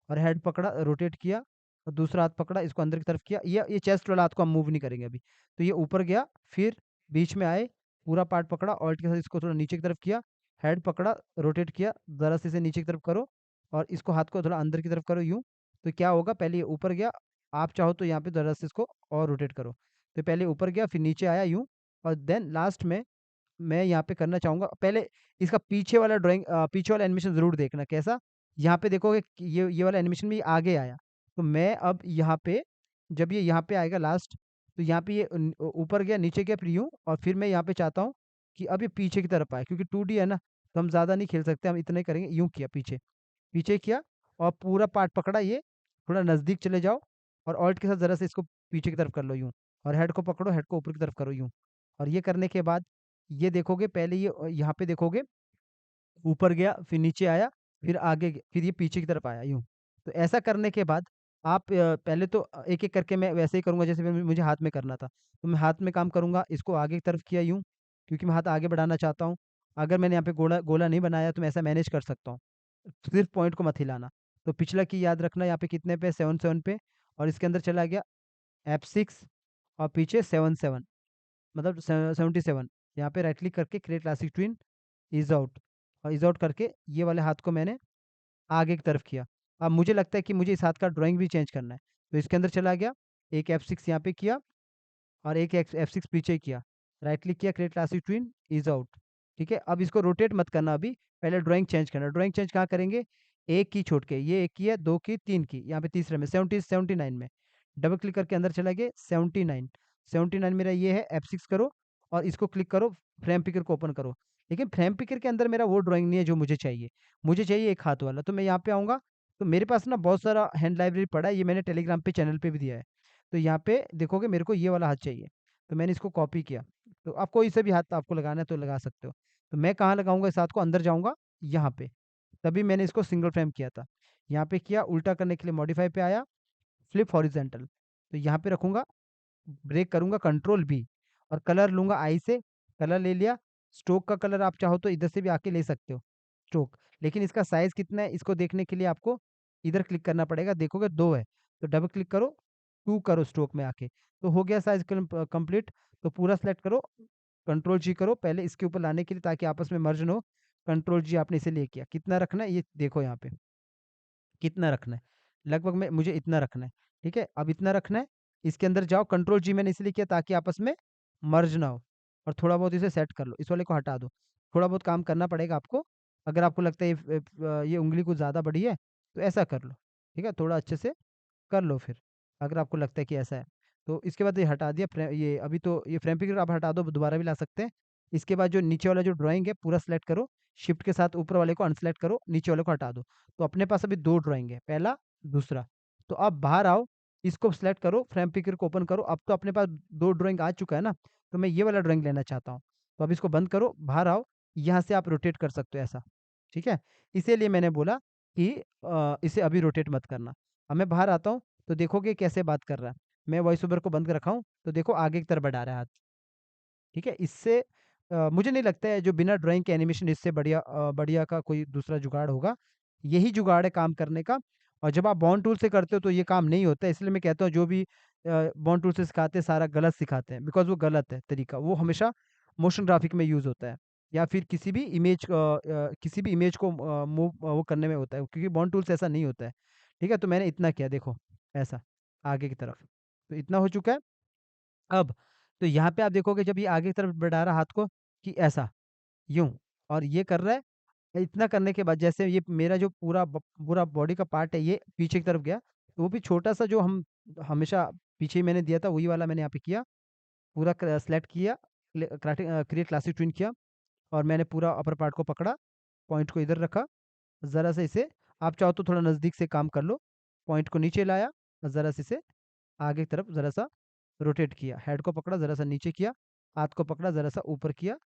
और हेड पकड़ा, रोटेट किया, और दूसरा हाथ पकड़ा, इसको अंदर की तरफ किया। ये चेस्ट वाला हाथ को हम मूव नहीं करेंगे अभी। तो ये ऊपर गया, फिर बीच में आए, पूरा पार्ट पकड़ा, ऑल्ट के साथ इसको थोड़ा नीचे की तरफ किया, हेड पकड़ा, रोटेट किया, ज़रा से इसे नीचे की तरफ करो, और इसको हाथ को थोड़ा अंदर की तरफ करो यूँ। तो क्या होगा, पहले ये ऊपर गया, आप चाहो तो यहाँ पे ज़रा से इसको और रोटेट करो। तो पहले ऊपर गया, फिर नीचे आया यूँ, और देन लास्ट में मैं यहाँ पे करना चाहूँगा, पहले इसका पीछे वाला पीछे वाला एनिमेशन ज़रूर देखना कैसा। यहाँ पे देखोगे कि ये वाला एनिमेशन भी आगे आया। तो मैं अब यहाँ पे, जब ये यहाँ पे आएगा लास्ट, तो यहाँ पे ये ऊपर गया, नीचे गया, फिर यूँ, और फिर मैं यहाँ पे चाहता हूँ कि अब ये पीछे की तरफ आए, क्योंकि 2D है ना, तो हम ज़्यादा नहीं खेल सकते, हम इतना ही करेंगे। यूँ किया पीछे, पीछे किया, और पूरा पार्ट पकड़ा, ये थोड़ा नज़दीक चले जाओ, और ऑल्ट के साथ ज़रा से इसको पीछे की तरफ कर लो यूँ, और हेड को पकड़ो, हेड को ऊपर की तरफ करो यूँ। और ये करने के बाद ये देखोगे, पहले ये यहाँ पे देखोगे, ऊपर गया, फिर नीचे आया, फिर आगे फिर ये पीछे की तरफ आया यूँ। तो ऐसा करने के बाद आप पहले तो एक-एक करके मैं वैसे ही करूँगा जैसे मुझे हाथ में करना था। तो मैं हाथ में काम करूँगा, इसको आगे की तरफ किया यूँ, क्योंकि मैं हाथ आगे बढ़ाना चाहता हूँ। अगर मैंने यहाँ पे गोला गोला नहीं बनाया तो मैं ऐसा मैनेज कर सकता हूँ। सिर्फ़ पॉइंट को मत हिलाना। तो पिछला की याद रखना, यहाँ पे कितने पे, 7-7 पे, और इसके अंदर चला गया F6, और पीछे 7-7, मतलब 77। यहाँ पे राइट क्लिक करके create classic twin, ease out, और ईज़ आउट करके ये वाले हाथ को मैंने आगे की तरफ किया। अब मुझे लगता है कि मुझे इस हाथ का ड्राइंग भी चेंज करना है। तो इसके अंदर चला गया, एक F6 यहाँ पे किया, और एक F6 पीछे किया। राइट क्लिक किया, create classic twin, ease out. ठीक है? अब इसको रोटेट मत करना अभी, पहले ड्राइंग चेंज करना है। ड्राइंग चेंज कहाँ करेंगे? 1 की छोड़ के, ये 1 की है, 2 की, 3 की, यहाँ पे तीसरे में 79 में। डबल क्लिक करके अंदर चला गए, 79, 79 मेरा ये है, F6 करो, और इसको क्लिक करो, फ्रेम पिकर को ओपन करो। लेकिन फ्रेम पिकर के अंदर मेरा वो ड्राइंग नहीं है जो मुझे चाहिए। मुझे चाहिए एक हाथ वाला, तो मैं यहाँ पे आऊँगा, तो मेरे पास ना बहुत सारा हैंड लाइब्रेरी पड़ा है, ये मैंने टेलीग्राम पे चैनल पे भी दिया है। तो यहाँ पे देखोगे मेरे को ये वाला हाथ चाहिए, तो मैंने इसको कॉपी किया। तो आप कोई से भी हाथ आपको लगाना है तो लगा सकते हो। तो मैं कहाँ लगाऊँगा इस हाथ को, अंदर जाऊँगा यहाँ पे, तभी मैंने इसको सिंगल फ्रेम किया था। यहाँ पे किया, उल्टा करने के लिए मॉडिफाई पे आया, फ्लिप हॉरिज़ॉन्टल, तो यहाँ पे रखूँगा, ब्रेक करूँगा कंट्रोल बी, और कलर लूँगा आई से, कलर ले लिया। स्ट्रोक का कलर आप चाहो तो इधर से भी आके ले सकते हो, स्ट्रोक। लेकिन इसका साइज़ कितना है इसको देखने के लिए आपको इधर क्लिक करना पड़ेगा, देखोगे 2 है, तो डबल क्लिक करो, 2 करो स्ट्रोक में आके, तो हो गया साइज़ कंप्लीट। तो पूरा सेलेक्ट करो, कंट्रोल जी करो पहले इसके ऊपर लाने के लिए, ताकि आपस में मर्ज ना हो। कंट्रोल जी आपने इसे ले किया, कितना रखना है ये देखो यहाँ पे, कितना रखना है, लगभग में मुझे इतना रखना है, ठीक है? अब इतना रखना है, इसके अंदर जाओ, कंट्रोल जी मैंने इसलिए किया ताकि आपस में मर्ज ना हो, और थोड़ा बहुत इसे सेट कर लो, इस वाले को हटा दो। थोड़ा बहुत काम करना पड़ेगा आपको, अगर आपको लगता है ये उँगली कुछ ज़्यादा बड़ी है, तो ऐसा कर लो, ठीक है? थोड़ा अच्छे से कर लो फिर, अगर आपको लगता है कि ऐसा है। तो इसके बाद ये हटा दिया, ये अभी तो ये फ्रेम पिकर आप हटा दो, दोबारा भी ला सकते हैं। इसके बाद जो नीचे वाला जो ड्राइंग है पूरा सेलेक्ट करो, शिफ्ट के साथ ऊपर वाले को अनसेलेक्ट करो, नीचे वाले को हटा दो। तो अपने पास अभी 2 ड्राइंग है, पहला, दूसरा। तो अब बाहर आओ, इसको सेलेक्ट करो, फ्रेम पिकर को ओपन करो, अब तो अपने पास 2 ड्राइंग आ चुका है ना, तो मैं ये वाला ड्राइंग लेना चाहता हूँ। तो अब इसको बंद करो, बाहर आओ, यहाँ से आप रोटेट कर सकते हो ऐसा, ठीक है? इसीलिए मैंने बोला कि इसे अभी रोटेट मत करना। अब मैं बाहर आता हूँ, तो देखोगे कैसे बात कर रहा है। मैं वॉइस ओवर को बंद रखा हूँ, तो देखो आगे की तरफ बढ़ा रहा है हाथ, ठीक है? इससे मुझे नहीं लगता है जो बिना ड्राइंग के एनिमेशन, इससे बढ़िया बढ़िया का कोई दूसरा जुगाड़ होगा। यही जुगाड़ है काम करने का, और जब आप बॉन्ड टूल से करते हो तो ये काम नहीं होता है। इसलिए मैं कहता हूँ जो भी बॉन्ड टूल से सिखाते हैं सारा गलत सिखाते हैं, बिकॉज़ वो गलत है तरीका। वो हमेशा मोशन ग्राफिक में यूज़ होता है या फिर किसी भी इमेज को मूव वो करने में होता है, क्योंकि बॉन्ड टूल से ऐसा नहीं होता है। ठीक है? तो मैंने इतना किया देखो, ऐसा आगे की तरफ। तो इतना हो चुका है। अब तो यहाँ पे आप देखोगे जब ये आगे की तरफ बढ़ा रहा हाथ को कि ऐसा, यूँ, और ये कर रहा है। इतना करने के बाद जैसे ये मेरा जो पूरा बॉडी का पार्ट है ये पीछे की तरफ गया, तो वो भी छोटा-सा जो हम हमेशा पीछे मैंने दिया था वही वाला मैंने यहाँ पे किया। पूरा सेलेक्ट किया, क्रिएट क्लासिक ट्विन किया और मैंने पूरा अपर पार्ट को पकड़ा, पॉइंट को इधर रखा, ज़रा सा इसे आप चाहो तो थोड़ा नज़दीक से काम कर लो, पॉइंट को नीचे लाया और ज़रा सा इसे आगे की तरफ ज़रा सा रोटेट किया, हेड को पकड़ा ज़रा सा नीचे किया, हाथ को पकड़ा ज़रा सा ऊपर किया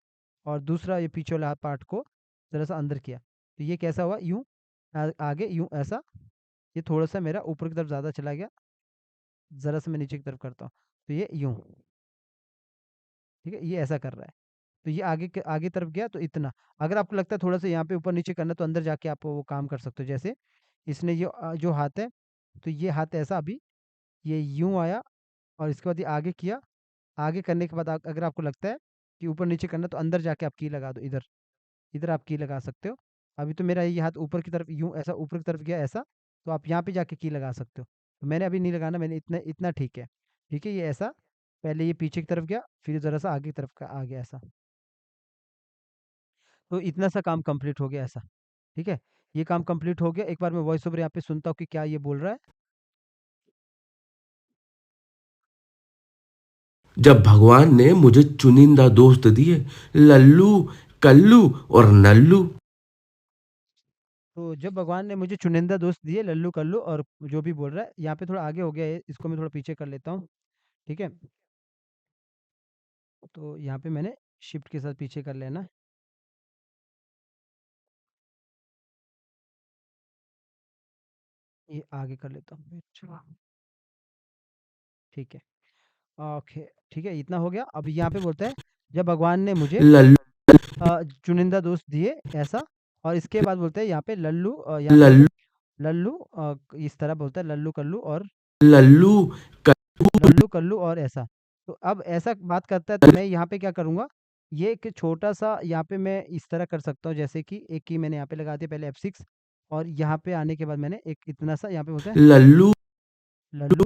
और दूसरा ये पीछे वाला पार्ट को ज़रा सा अंदर किया। तो ये कैसा हुआ, यूँ आगे यूँ ऐसा, ये थोड़ा-सा मेरा ऊपर की तरफ ज़्यादा चला गया, ज़रा सा मैं नीचे की तरफ करता हूँ, तो ये यूँ, ठीक है? ये ऐसा कर रहा है। तो ये आगे तरफ गया तो इतना। अगर आपको लगता है थोड़ा-सा यहाँ पे ऊपर-नीचे करना है तो अंदर जाके आप वो काम कर सकते हो। जैसे इसने ये जो हाथ है, तो ये हाथ ऐसा अभी ये यूँ आया और इसके बाद ये आगे किया। आगे करने के बाद अगर आपको लगता है कि ऊपर-नीचे करना है तो अंदर जाके आप की लगा दो इधर। इधर आप की लगा सकते हो। अभी तो मेरा ये हाथ ऊपर की तरफ यूँ ऐसा ऊपर की तरफ गया ऐसा, तो आप यहाँ पे जाके की लगा सकते हो। तो मैंने अभी नहीं लगाना, मैंने इतना इतना ठीक है। ठीक है? ये ऐसा, पहले ये पीछे की तरफ गया, फिर ज़रा-सा आगे की तरफ का आ गया ऐसा। तो इतना सा काम कंप्लीट हो गया ऐसा, ठीक है? ये काम कंप्लीट हो गया, एक बार मैं वॉइस ओवर यहाँ पे सुनता हूँ कि क्या ये बोल रहा है। जब भगवान ने मुझे चुनिंदा दोस्त दिए, लल्लू, कल्लू और नल्लू। तो जब भगवान ने मुझे चुनिंदा दोस्त दिए लल्लू, कल्लू और जो भी बोल रहा है, यहाँ पे थोड़ा आगे हो गया है, इसको मैं थोड़ा पीछे कर लेता हूँ, ठीक है? तो यहाँ पे मैंने शिफ्ट के साथ पीछे कर लेना, ये आगे कर लेता हूँ। अच्छा, ठीक है। ओके, ठीक है, इतना हो गया। अब यहाँ पे बोलता है, जब भगवान ने मुझे लल्लू, चुनिंदा दोस्त दिए ऐसा, और इसके बाद बोलते हैं यहाँ पे लल्लू, यहाँ पे लल्लू, लल्लू, इस तरह बोलता है लल्लू, कल्लू और लल्लू, लल्लू, कल्लू और ऐसा। तो अब ऐसा बात करता है तो मैं यहाँ पे क्या करूँगा, ये एक छोटा-सा यहाँ पे मैं इस तरह कर सकता हूँ, जैसे कि एक की मैंने यहाँ पे लगा दिया पहले F6 और यहाँ पे आने के बाद मैंने एक इतना सा यहाँ पे बोलते हैं लल्लू, लल्लू,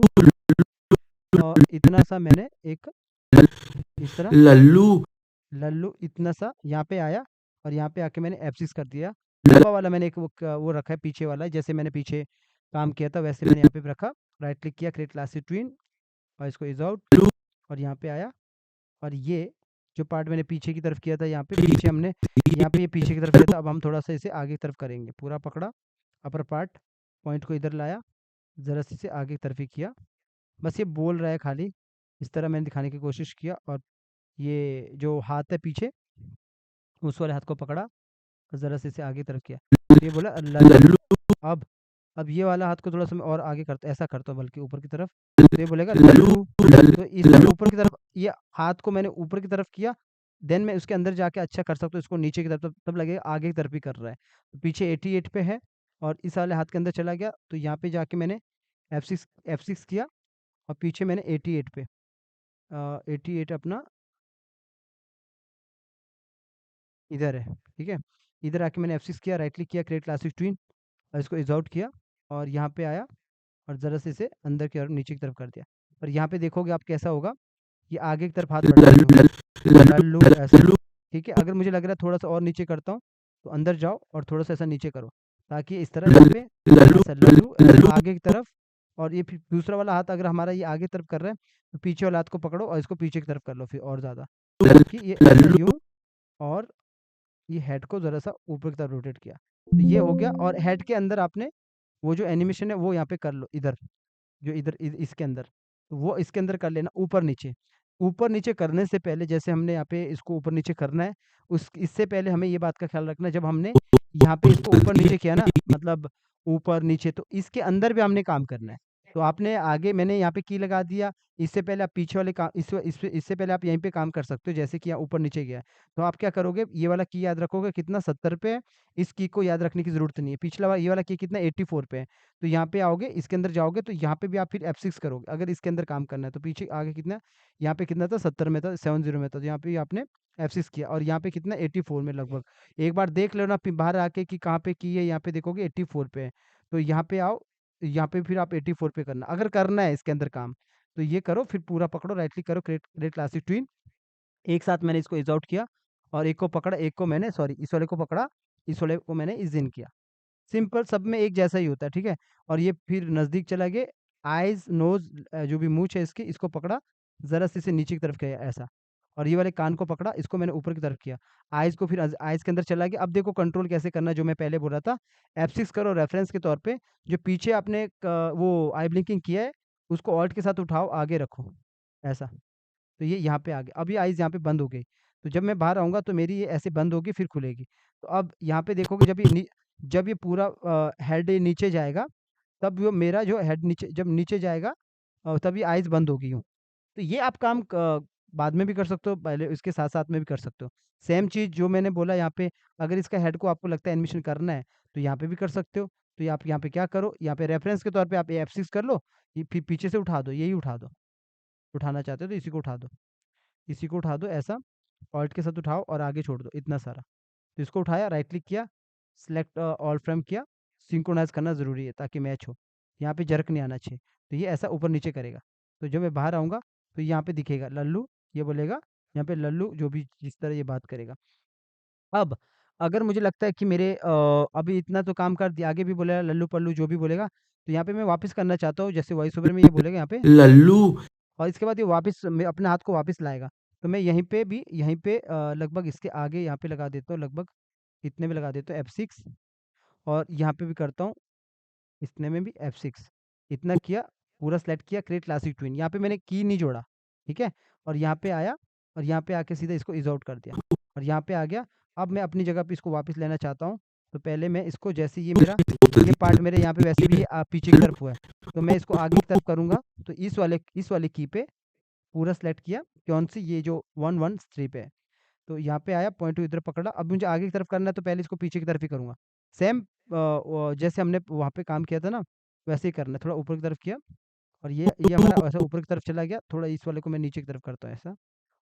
और इतना सा मैंने एक इस तरह लल्लू, लल्लू इतना सा यहाँ पे आया और यहाँ पे आके मैंने F6 कर दिया। लंबा वाला मैंने एक वो रखा है पीछे वाला, जैसे मैंने पीछे काम किया था वैसे मैंने यहाँ पे रखा, राइट क्लिक किया, क्रिएट क्लासिक ट्विन और इसको इज़ आउट और यहाँ पे आया और ये जो पार्ट मैंने पीछे की तरफ किया था, यहाँ पे पीछे हमने यहाँ पे ये पीछे की तरफ किया था, अब हम थोड़ा-सा इसे आगे की तरफ करेंगे। पूरा पकड़ा, अपर पार्ट, पॉइंट को इधर लाया, ज़रा सा इसे आगे की तरफ ही किया। बस ये बोल रहा है खाली, इस तरह मैंने दिखाने की कोशिश किया और ये जो हाथ है पीछे, उस वाले हाथ को पकड़ा और ज़रा सा इसे आगे की तरफ किया। तो ये बोला लल्लू। अब अब ये वाला हाथ को थोड़ा-सा मैं और आगे करता ऐसा करता हूँ बल्कि ऊपर की तरफ, तो ये बोलेगा लल्लू। तो इस ऊपर की तरफ ये हाथ को मैंने ऊपर की तरफ किया, देन मैं उसके अंदर जाके अच्छा कर सकता हूँ इसको नीचे की तरफ, तब लगेगा आगे की तरफ ही कर रहा है। तो पीछे 88 पे है और इस वाले हाथ के अंदर चला गया, तो यहाँ पे जाके मैंने F6 किया और पीछे मैंने 88 पे 88 अपना इधर है, ठीक है? इधर आके मैंने F6 किया, राइट क्लिक किया, क्रिएट क्लासिक ट्विन और इसको इज़ आउट किया और यहाँ पे आया और ज़रा से इसे अंदर की और नीचे की तरफ कर दिया। और यहाँ पे देखोगे आप कैसा होगा, ये आगे की तरफ हाथ बढ़ रहा है यूँ, लल्लू ऐसा, ठीक है? अगर मुझे लग रहा है थोड़ा-सा और नीचे करता हूँ, तो अंदर जाओ और थोड़ा-सा ऐसा नीचे करो, ताकि इस तरह यहाँ पे ऐसा लल्लू ऐसा आगे की तरफ, और ये फिर दूसरा वाला हाथ अगर हमारा ये आगे की तरफ कर रहा है, तो पीछे वाले हाथ को पकड़ो और इसको पीछे की तरफ कर लो फिर और ज़्यादा, कि ये ऐसा यूँ, और ये हेड को ज़रा-सा ऊपर की तरफ रोटेट किया। तो ये हो गया और हेड के अंदर आपने वो जो एनिमेशन है वो यहाँ पे कर लो इधर, जो इधर इसके अंदर, तो वो इसके अंदर कर लेना ऊपर-नीचे। ऊपर-नीचे करने से पहले जैसे हमने यहाँ पे इसको ऊपर-नीचे करना है, उस इससे पहले हमें ये बात का ख़्याल रखना है, जब हमने यहाँ पे इसको ऊपर-नीचे किया ना, मतलब ऊपर-नीचे, तो इसके अंदर भी हमने काम करना है। तो आपने आगे मैंने यहाँ पे की लगा दिया, इससे पहले आप पीछे वाले काम इससे पहले आप यहीं पे काम कर सकते हो, जैसे कि यहाँ ऊपर-नीचे गया है। तो आप क्या करोगे, ये वाला की याद रखोगे कितना 70 पे है, इस की को याद रखने की ज़रूरत नहीं है। पिछला ये वाला की कितना 84 पे है, तो यहाँ पे आओगे, इसके अंदर जाओगे तो यहाँ पे भी आप फिर F6 करोगे, अगर इसके अंदर काम करना है। तो पीछे आगे कितना, यहाँ पे कितना था 70 में था, 70 में था, तो यहाँ पे भी आपने F6 किया और यहाँ पे कितना 84 में लगभग। एक बार देख लेना फिर बाहर आके कि कहाँ पे की है, यहाँ पे देखोगे 84 पे है। तो यहाँ पे आओ, यहाँ पे फिर आप 84 पे करना, अगर करना है इसके अंदर काम, तो ये करो, फिर पूरा पकड़ो, राइट क्लिक करो, क्रिएट क्लासिक ट्विन। एक साथ मैंने इसको इज़ आउट किया और एक को पकड़ा, एक को मैंने सॉरी इस वाले को पकड़ा, इस वाले को मैंने इज़ इन किया। सिंपल, सब में एक जैसा ही होता है, ठीक है? और ये फिर नज़दीक चला गया, आइज़, नोज़ जो भी मूंछ है इसकी, इसको पकड़ा, ज़रा से इसे नीचे की तरफ किया ऐसा, और ये वाले कान को पकड़ा, इसको मैंने ऊपर की तरफ किया। आइज़ को फिर आइज़ के अंदर चला गया। अब देखो कंट्रोल कैसे करना है, जो मैं पहले बोल रहा था। F6 करो रेफरेंस के तौर पे, जो पीछे आपने वो आई ब्लिंकिंग किया है, उसको ऑल्ट के साथ उठाओ, आगे रखो, ऐसा। तो ये यहाँ पे आ गया। अब ये आइज़ यहाँ पे बंद हो गई। तो जब मैं बाहर आऊँगा तो मेरी ये ऐसे बंद होगी, फिर खुलेगी। तो अब यहाँ पे देखोगे, जब ये पूरा हेड नीचे जाएगा, तब वो मेरा जो हेड नीचे जब नीचे जाएगा, तब ये आइज़ बंद होगी यूँ। तो ये आप काम बाद में भी कर सकते हो, पहले इसके साथ-साथ में भी कर सकते हो। सेम चीज़ जो मैंने बोला यहाँ पे, अगर इसका हेड को आपको लगता है एनिमेशन करना है, तो यहाँ पे भी कर सकते हो। तो ये आप यहाँ पे क्या करो, यहाँ पे रेफरेंस के तौर पे आप F6 कर लो, ये फिर पीछे से उठा दो, यही उठा दो। उठाना चाहते हो तो इसी को उठा दो। इसी को उठा दो ऐसा, ऑल्ट के साथ उठाओ और आगे छोड़ दो इतना सारा। तो इसको उठाया, राइट क्लिक किया, सेलेक्ट ऑल फ्रेम किया, सिंक्रोनाइज़ करना ज़रूरी है ताकि मैच हो। यहाँ पे जर्क नहीं आना चाहिए। तो ये ऐसा ऊपर-नीचे करेगा। तो जब मैं बाहर आऊँगा, तो यहाँ पे दिखेगा लल्लू, ये बोलेगा, यहाँ पे लल्लू जो भी जिस तरह ये बात करेगा। अब अगर मुझे लगता है कि अभी इतना तो काम कर दिया, आगे भी बोलेगा लल्लू-पल्लू जो भी बोलेगा, तो यहाँ पे मैं वापस करना चाहता हूँ, जैसे वॉइस ओवर में ये बोलेगा यहाँ पे, लल्लू और इसके बाद ये वापस मैं अपने हाथ को वापस लाएगा। तो मैं यहीं पे लगभग इसके आगे यहाँ पे लगा देता हूँ, लगभग इतने में लगा देता हूँ F6, और यहाँ पे भी करता हूँ, इतने में भी F6। इतना किया, पूरा सेलेक्ट किया, क्रिएट क्लासिक ट्विन। यहाँ पे मैंने की नहीं जोड़ा, ठीक है? और यहाँ पे आया और यहाँ पे आके सीधा इसको इज़ आउट कर दिया और यहाँ पे आ गया। अब मैं अपनी जगह पे इसको वापस लेना चाहता हूँ, तो पहले मैं इसको, जैसे ये पार्ट मेरे यहाँ पे वैसे भी ये पीछे की तरफ हुआ है, तो मैं इसको आगे की तरफ करूँगा, तो इस वाले की पे पूरा सेलेक्ट किया, कौन-सी, ये जो 113 पे है। तो यहाँ पे आया, पॉइंट को इधर पकड़ा, अब मुझे आगे की तरफ करना है तो पहले इसको पीछे की तरफ ही करूँगा। सेम जैसे हमने वहाँ पे काम किया था ना, वैसे ही करना है, थोड़ा ऊपर की तरफ किया और ये हमारा ऐसा ऊपर की तरफ चला गया, थोड़ा इस वाले को मैं नीचे की तरफ करता हूँ ऐसा,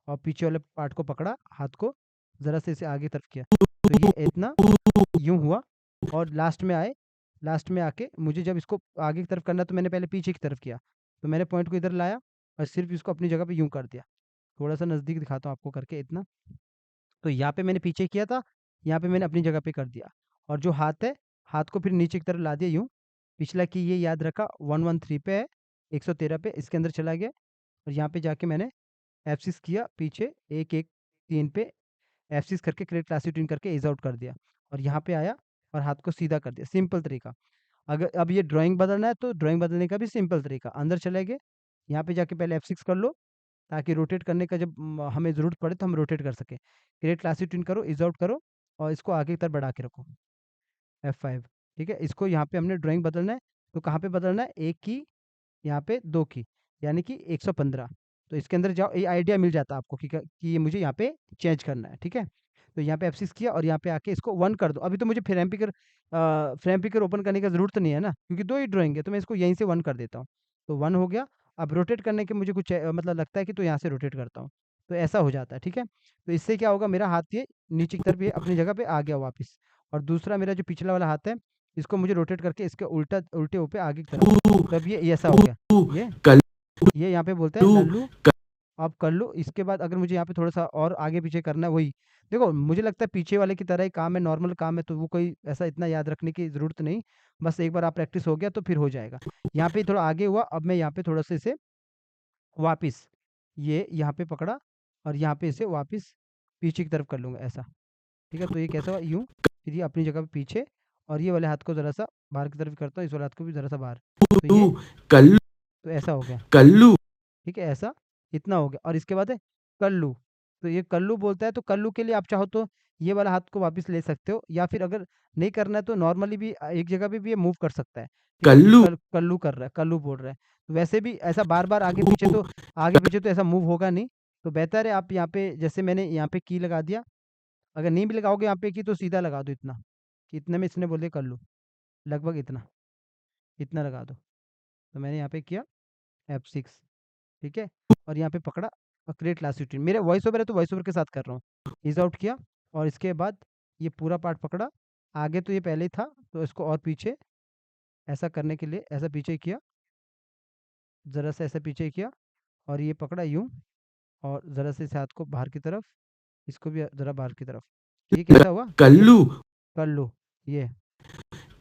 और पीछे वाले पार्ट को पकड़ा, हाथ को ज़रा से इसे आगे की तरफ किया। तो ये इतना यूँ हुआ और लास्ट में आके मुझे जब इसको आगे की तरफ करना, तो मैंने पहले पीछे की तरफ किया। तो मैंने पॉइंट को इधर लाया और सिर्फ़ इसको अपनी जगह पे यूँ कर दिया। थोड़ा-सा नज़दीक दिखाता हूँ आपको करके इतना। तो यहाँ पे मैंने पीछे किया था, यहाँ पे मैंने अपनी जगह पे कर दिया, और जो हाथ है, हाथ को फिर नीचे की तरफ ला दिया यूँ। पिछला की ये याद रखा 113 पे है, 113 पे इसके अंदर चला गया और यहाँ पे जाके मैंने F6 किया, पीछे 1-1-3 पे F6 करके क्रिएट क्लासिक ट्यून करके इज़ आउट कर दिया और यहाँ पे आया और हाथ को सीधा कर दिया। सिंपल तरीका। अगर अब ये ड्राइंग बदलना है तो ड्राइंग बदलने का भी सिंपल तरीका, अंदर चले गए, यहाँ पे जाके पहले F6 कर लो, ताकि रोटेट करने का जब हमें ज़रूरत पड़े तो हम रोटेट कर सकें। क्रिएट क्लासिक ट्यून करो, इज़ आउट करो और इसको आगे की तरफ बढ़ा के रखो, F5, ठीक है? इसको यहाँ पे हमने ड्राइंग बदलना है, तो कहाँ पे बदलना है? 1 की, यहाँ पे 2 की, यानी कि 115। तो इसके अंदर जाओ, ये आइडिया मिल जाता है आपको कि ये मुझे यहाँ पे चेंज करना है, ठीक है? तो यहाँ पे F6 किया और यहाँ पे आके इसको 1 कर दो। अभी तो मुझे फ्रेम पिकर ओपन करने का ज़रूरत नहीं है ना, क्योंकि 2 ही ड्राइंग है, तो मैं इसको यहीं से 1 कर देता हूँ। तो 1 हो गया। अब रोटेट करने के मुझे कुछ मतलब लगता है कि तो यहाँ से रोटेट करता हूँ, तो ऐसा हो जाता है, ठीक है? तो इससे क्या होगा, मेरा हाथ ये नीचे की तरफ ये अपनी जगह पे आ गया वापस, और दूसरा मेरा जो पिछला वाला हाथ है, इसको मुझे रोटेट करके इसके उल्टे हो पे आगे की तरफ, तब ये ऐसा हो गया। ये यहाँ पे बोलते हैं लल्लू, आप कर लो। इसके बाद अगर मुझे यहाँ पे थोड़ा-सा और आगे-पीछे करना है, वही देखो, मुझे लगता है पीछे वाले की तरह ही काम है, नॉर्मल काम है, तो वो कोई ऐसा इतना याद रखने की ज़रूरत नहीं। बस एक बार आप प्रैक्टिस हो गया तो फिर हो जाएगा। यहाँ पे थोड़ा आगे हुआ, अब मैं यहाँ पे थोड़ा-सा इसे वापिस, ये यहाँ पे पकड़ा और यहाँ पे इसे वापिस पीछे की तरफ कर लूँगा ऐसा, ठीक है? तो ये कैसा हुआ, यूँ, फिर ये अपनी जगह पे पीछे, और ये वाले हाथ को ज़रा-सा बाहर की तरफ करता हूँ, इस वाले हाथ को भी ज़रा-सा बाहर। तो ये कल्लू तो ऐसा हो गया, कल्लू ठीक है? ऐसा, इतना हो गया और इसके बाद है कल्लू। तो ये कल्लू बोलता है, तो कल्लू के लिए आप चाहो तो ये वाला हाथ को वापस ले सकते हो, या फिर अगर नहीं करना है तो नॉर्मली भी एक जगह पे भी ये मूव कर सकता है। ठीक है, कल्लू कल्लू कर रहा है, कल्लू बोल रहा है। तो वैसे भी ऐसा बार-बार आगे पीछे तो ऐसा मूव होगा नहीं। तो बेहतर है आप यहाँ पे, जैसे मैंने यहाँ पे की लगा दिया, अगर नहीं भी लगाओगे यहाँ पे की तो सीधा लगा दो इतना, कि इतने में इसने बोल दिया कल्लू, लगभग इतना, इतना लगा दो। तो मैंने यहाँ पे किया F6, ठीक है? और यहाँ पे पकड़ा और क्रिएट लास्ट रूटीन। मेरा वॉइस ओवर है तो वॉइस ओवर के साथ कर रहा हूँ। ईज़ आउट किया और इसके बाद ये पूरा पार्ट पकड़ा। आगे तो ये पहले ही था, तो इसको और पीछे ऐसा करने के लिए ऐसा पीछे किया, ज़रा सा ऐसा पीछे किया और ये पकड़ा यूँ, और ज़रा से इस हाथ को बाहर की तरफ, इसको भी ज़रा बाहर की तरफ। ये कैसा हुआ? कल्लू कर लो ये,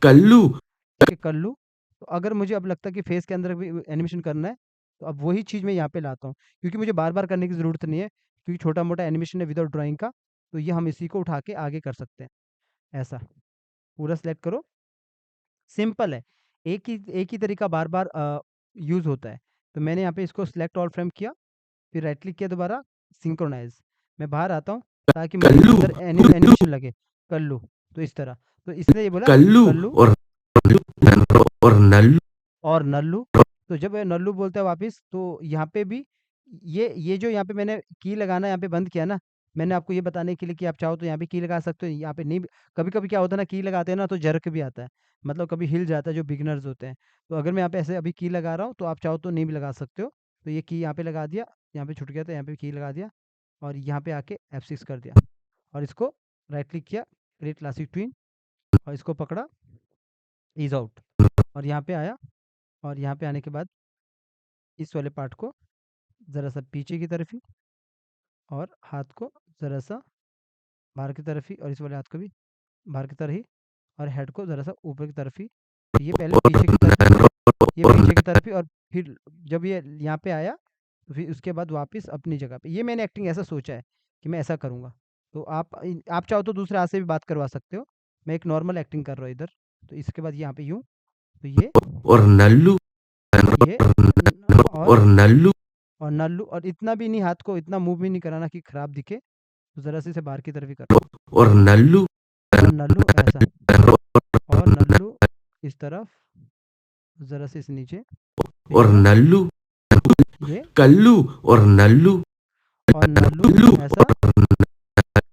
कल्लू ठीक है, कर लूँ। तो अगर मुझे अब लगता है कि फेस के अंदर भी एनिमेशन करना है, तो अब वही चीज़ मैं यहाँ पे लाता हूँ, क्योंकि मुझे बार-बार करने की ज़रूरत नहीं है, क्योंकि छोटा-मोटा एनिमेशन है विदाउट ड्राइंग का, तो ये हम इसी को उठा के आगे कर सकते हैं। ऐसा, पूरा सेलेक्ट करो, सिंपल है। एक ही तरीका बार-बार यूज़ होता है। तो मैंने यहाँ पे इसको सेलेक्ट ऑल फ्रेम किया, फिर राइट क्लिक किया दोबारा, सिंक्रोनाइज़। मैं बाहर आता हूँ ताकि मुझे कल्लू अंदर एनिमेशन लगे, कर लूँ, तो इस तरह। तो इसने ये बोला कल्लू कर लूँ और नल्लू और नल्लू। तो जब ये नल्लू बोलता है वापिस, तो यहाँ पे भी ये जो यहाँ पे मैंने की लगाना यहाँ पे बंद किया ना, मैंने आपको ये बताने के लिए कि आप चाहो तो यहाँ पे की लगा सकते हो, यहाँ पे नहीं भी। कभी-कभी क्या होता है ना, की लगाते हैं ना तो जर्क भी आता है, मतलब कभी हिल जाता है जो बिगिनर्स होते हैं। तो अगर मैं यहाँ पे ऐसे अभी की लगा रहा हूँ, तो आप चाहो तो नहीं भी लगा सकते हो। तो ये की यहाँ पे लगा दिया, यहाँ पे छूट गया था, यहाँ पे की लगा दिया और यहाँ पे आके F6 कर दिया और इसको राइट क्लिक किया, क्रिएट क्लासिक ट्विन, और इसको पकड़ा, ईज़ आउट, और यहाँ पे आया, और यहाँ पे आने के बाद इस वाले पार्ट को ज़रा-सा पीछे की तरफ ही, और हाथ को ज़रा-सा बाहर की तरफ ही, और इस वाले हाथ को भी बाहर की तरफ ही, और हेड को ज़रा-सा ऊपर की तरफ ही। तो ये पहले पीछे की तरफ ही, ये पीछे की तरफ ही, और फिर जब ये यहाँ पे आया, तो फिर उसके बाद वापस अपनी जगह पे। ये मैंने एक्टिंग ऐसा सोचा है कि मैं ऐसा करूँगा। तो आप चाहो तो दूसरे हाथ से भी बात करवा सकते हो। मैं एक नॉर्मल एक्टिंग कर रहा हूँ इधर। तो इसके बाद यहाँ पे यूँ, तो और नल्लू ये न और नल्लू और नल्लू, और इतना भी नहीं, हाथ को इतना मूव भी नहीं कराना कि खराब दिखे, तो ज़रा से इसे बाहर की तरफ ही करना, और नल्लू और नल्लू ऐसा, और नल्लू इस तरफ, ज़रा से इस नीचे, और फिर नल्लू ये, कल्लू और नल्लू और नल्लू नल्लू ऐसा।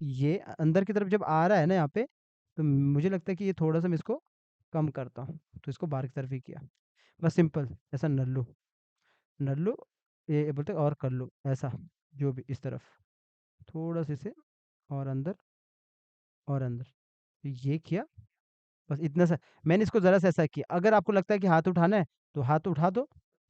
ये अंदर की तरफ जब आ रहा है ना यहाँ पे, तो मुझे लगता है कि ये थोड़ा-सा मैं इसको कम करता हूँ, तो इसको बाहर की तरफ ही किया। बस सिंपल ऐसा नल्लू, नल्लू, ये बोलते हैं और कर लो ऐसा, जो भी इस तरफ, थोड़ा-सा इसे और अंदर और अंदर, तो ये किया, बस इतना सा। मैंने इसको ज़रा सा ऐसा किया। अगर आपको लगता है कि हाथ उठाना है, तो हाथ उठा दो,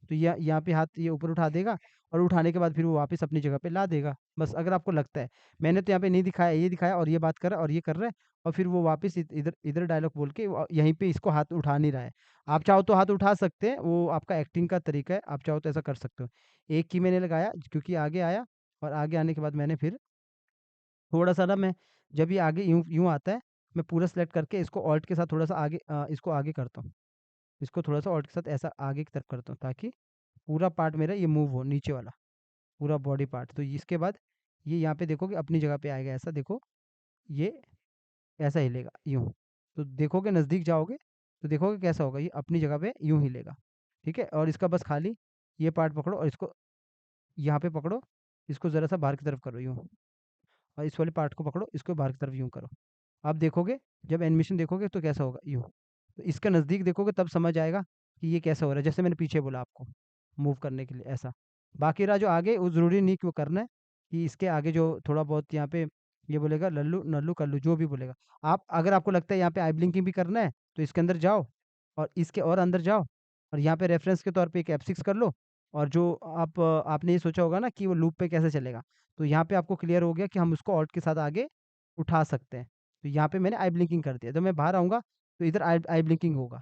तो यहाँ पे हाथ ये ऊपर उठा देगा, और उठाने के बाद फिर वो वापस अपनी जगह पे ला देगा। बस अगर आपको लगता है। मैंने तो यहाँ पे नहीं दिखाया, ये दिखाया और ये बात कर रहा है और ये कर रहा है, और फिर वो वापस इधर इधर डायलॉग बोल के यहीं पे इसको हाथ उठा नहीं रहा है। आप चाहो तो हाथ उठा सकते हैं, वो आपका एक्टिंग का तरीका है, आप चाहो तो ऐसा कर सकते हो। एक की मैंने लगाया क्योंकि आगे आया, और आगे आने के बाद मैंने फिर थोड़ा-सा ना, मैं जब ये आगे यूँ यूँ आता है, मैं पूरा सेलेक्ट करके इसको ऑल्ट के साथ थोड़ा-सा आगे, इसको आगे करता हूँ। इसको थोड़ा-सा ऑल्ट के साथ ऐसा आगे की तरफ करता हूँ, ताकि पूरा पार्ट मेरा ये मूव हो, नीचे वाला, पूरा बॉडी पार्ट। तो इसके बाद ये यहाँ पे देखोगे अपनी जगह पे आएगा, ऐसा देखो, ये ऐसा हिलेगा, यूँ। तो देखोगे, नज़दीक जाओगे, तो देखोगे कैसा होगा, ये अपनी जगह पे यूँ हिलेगा, ठीक है? और इसका बस खाली ये पार्ट पकड़ो और इसको यहाँ पे पकड़ो, इसको ज़रा-सा बाहर की तरफ करो यूँ, और इस वाले पार्ट को पकड़ो, इसको बाहर की तरफ यूँ करो। आप देखोगे, जब एनिमेशन देखोगे तो कैसा होगा, यूँ। तो इसका नज़दीक देखोगे तब समझ आएगा कि ये कैसा हो रहा है, जैसे मैंने पीछे बोला आपको मूव करने के लिए, ऐसा। बाकी रहा जो आगे, वो ज़रूरी नहीं कि वो करना है, कि इसके आगे जो थोड़ा बहुत यहाँ पे ये बोलेगा लल्लू, नल्लू, कल्लू, जो भी बोलेगा। आप अगर आपको लगता है यहाँ पे आई ब्लिंकिंग भी करना है, तो इसके अंदर जाओ, और इसके और अंदर जाओ, और यहाँ पे रेफ़रेंस के तौर पे एक F6 कर लो, और जो आपने ये सोचा होगा ना कि वो लूप पे कैसे चलेगा, तो यहाँ पे आपको क्लियर हो गया कि हम उसको ऑल्ट के साथ आगे उठा सकते हैं। तो यहाँ पे मैंने आई ब्लिंकिंग कर दिया, जब मैं बाहर आऊँगा तो इधर आई आई ब्लिंकिंग होगा,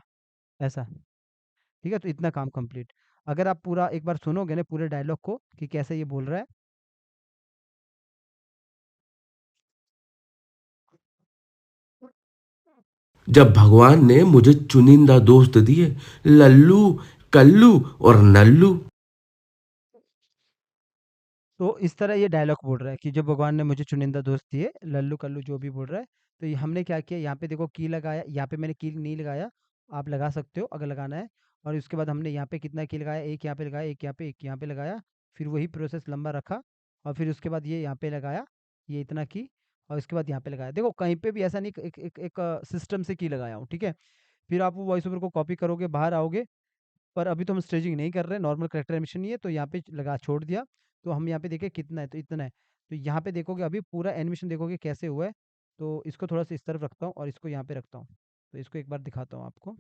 ऐसा। ठीक है? तो इतना काम कंप्लीट। अगर आप पूरा एक बार सुनोगे ना पूरे डायलॉग को कि कैसे ये बोल रहा है। जब भगवान ने मुझे चुनिंदा दोस्त दिए लल्लू कल्लू और नल्लू तो इस तरह ये डायलॉग बोल रहा है कि जब भगवान ने मुझे चुनिंदा दोस्त दिए, लल्लू कल्लू जो भी बोल रहा है। तो ये हमने क्या किया, यहाँ पे देखो की लगाया, यहाँ पे मैंने की नहीं लगाया, आप लगा सकते हो अगर लगाना है। और उसके बाद हमने यहाँ पे कितना की लगाया, एक यहाँ पे लगाया, एक यहाँ पे, एक यहाँ पे लगाया। फिर वही प्रोसेस लंबा रखा और फिर उसके बाद ये यहाँ पे लगाया, ये इतना की, और इसके बाद यहाँ पे लगाया। देखो कहीं पे भी ऐसा नहीं, एक सिस्टम से की लगाया हूँ, ठीक है। फिर आप वो वॉइस ओवर को कॉपी करोगे, बाहर आओगे, पर अभी तो हम स्टेजिंग नहीं कर रहे, नॉर्मल कैरेक्टर एनिमेशन ही है, तो यहाँ पे लगा छोड़ दिया। तो हम यहाँ पे देखें कितना है, तो इतना है। तो यहाँ पे देखोगे अभी पूरा एनिमेशन देखोगे कैसे हुआ है। तो इसको थोड़ा सा इस तरफ रखता हूँ और इसको यहाँ पे रखता हूँ। तो इसको एक बार दिखाता हूँ आपको,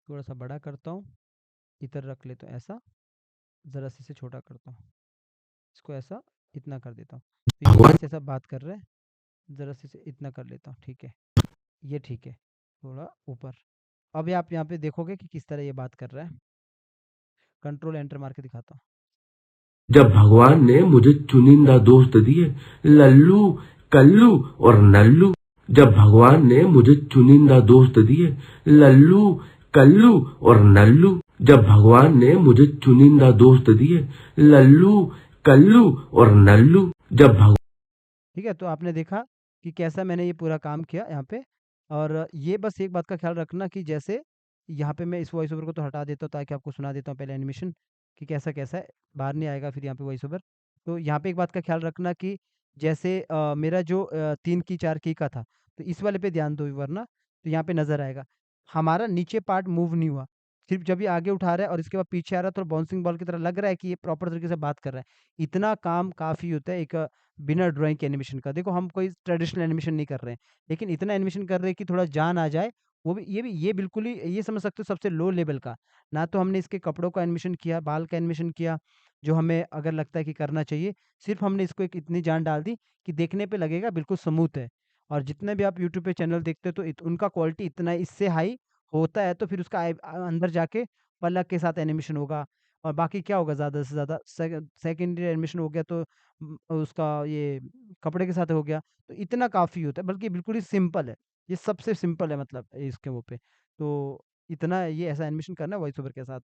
थोड़ा सा बड़ा करता हूँ, इधर रख लेता हूँ ऐसा, ज़रा सा इसे छोटा करता हूँ, इसको ऐसा इतना कर देता हूँ। तो ये भगवान ऐसे ऐसा बात कर रहे हैं, ज़रा सा इसे इतना कर लेता हूँ, ठीक है, ये ठीक है, थोड़ा ऊपर। अब आप यहाँ पे देखोगे कि किस तरह ये बात कर रहा है। कंट्रोल एंटर मार के दिखाता हूँ। जब भगवान ने मुझे चुनिंदा दोस्त दिए, लल्लू कल्लू और नल्लू। जब भगवान ने मुझे चुनिंदा दोस्त दिए, लल्लू कल्लू और नल्लू। जब भगवान ने मुझे चुनिंदा दोस्त दिए, लल्लू कल्लू और नल्लू। जब भगवान ठीक है, तो आपने देखा कि कैसा मैंने ये पूरा काम किया यहाँ पे। और ये बस एक बात का ख्याल रखना कि जैसे यहाँ पे मैं इस वॉइस ओवर को तो हटा देता हूँ ताकि आपको सुना देता हूँ पहले एनिमेशन कि कैसा कैसा है, बाहर नहीं आएगा फिर यहाँ पे वॉइस ओवर। तो यहाँ पे एक बात का ख्याल रखना कि जैसे मेरा जो 3 की 4 की का था, तो इस वाले पे ध्यान दो, वरना तो यहाँ पे नज़र आएगा हमारा नीचे पार्ट मूव नहीं हुआ। सिर्फ जब ये आगे उठा रहा है और इसके बाद पीछे आ रहा है, तो बाउंसिंग बॉल की तरह लग रहा है कि ये प्रॉपर तरीके से बात कर रहा है। इतना काम काफ़ी होता है एक बिना ड्राइंग के एनिमेशन का। देखो हम कोई ट्रेडिशनल एनिमेशन नहीं कर रहे हैं, लेकिन इतना एनिमेशन कर रहे हैं कि थोड़ा जान आ जाए। वो भी ये बिल्कुल ही ये समझ सकते हो सबसे लो लेवल का। ना तो हमने इसके कपड़ों का एनिमेशन किया, बाल का एनिमेशन किया, जो हमें अगर लगता है कि करना चाहिए। सिर्फ़ हमने इसको एक इतनी जान डाल दी कि देखने पे लगेगा बिल्कुल स्मूथ है। और जितने भी आप यूट्यूब पे चैनल देखते हो तो उनका क्वालिटी इतना इससे हाई होता है, तो फिर उसका अंदर जाके पलक के साथ एनिमेशन होगा। और बाकी क्या होगा, ज़्यादा से ज़्यादा सेकेंडरी एनिमेशन हो गया, तो उसका ये कपड़े के साथ हो गया, तो इतना काफ़ी होता है, बल्कि बिल्कुल ही सिंपल है। ये सबसे सिंपल है मतलब इसके वो पे। तो इतना ये ऐसा एनिमेशन करना है वॉइस ओवर के साथ।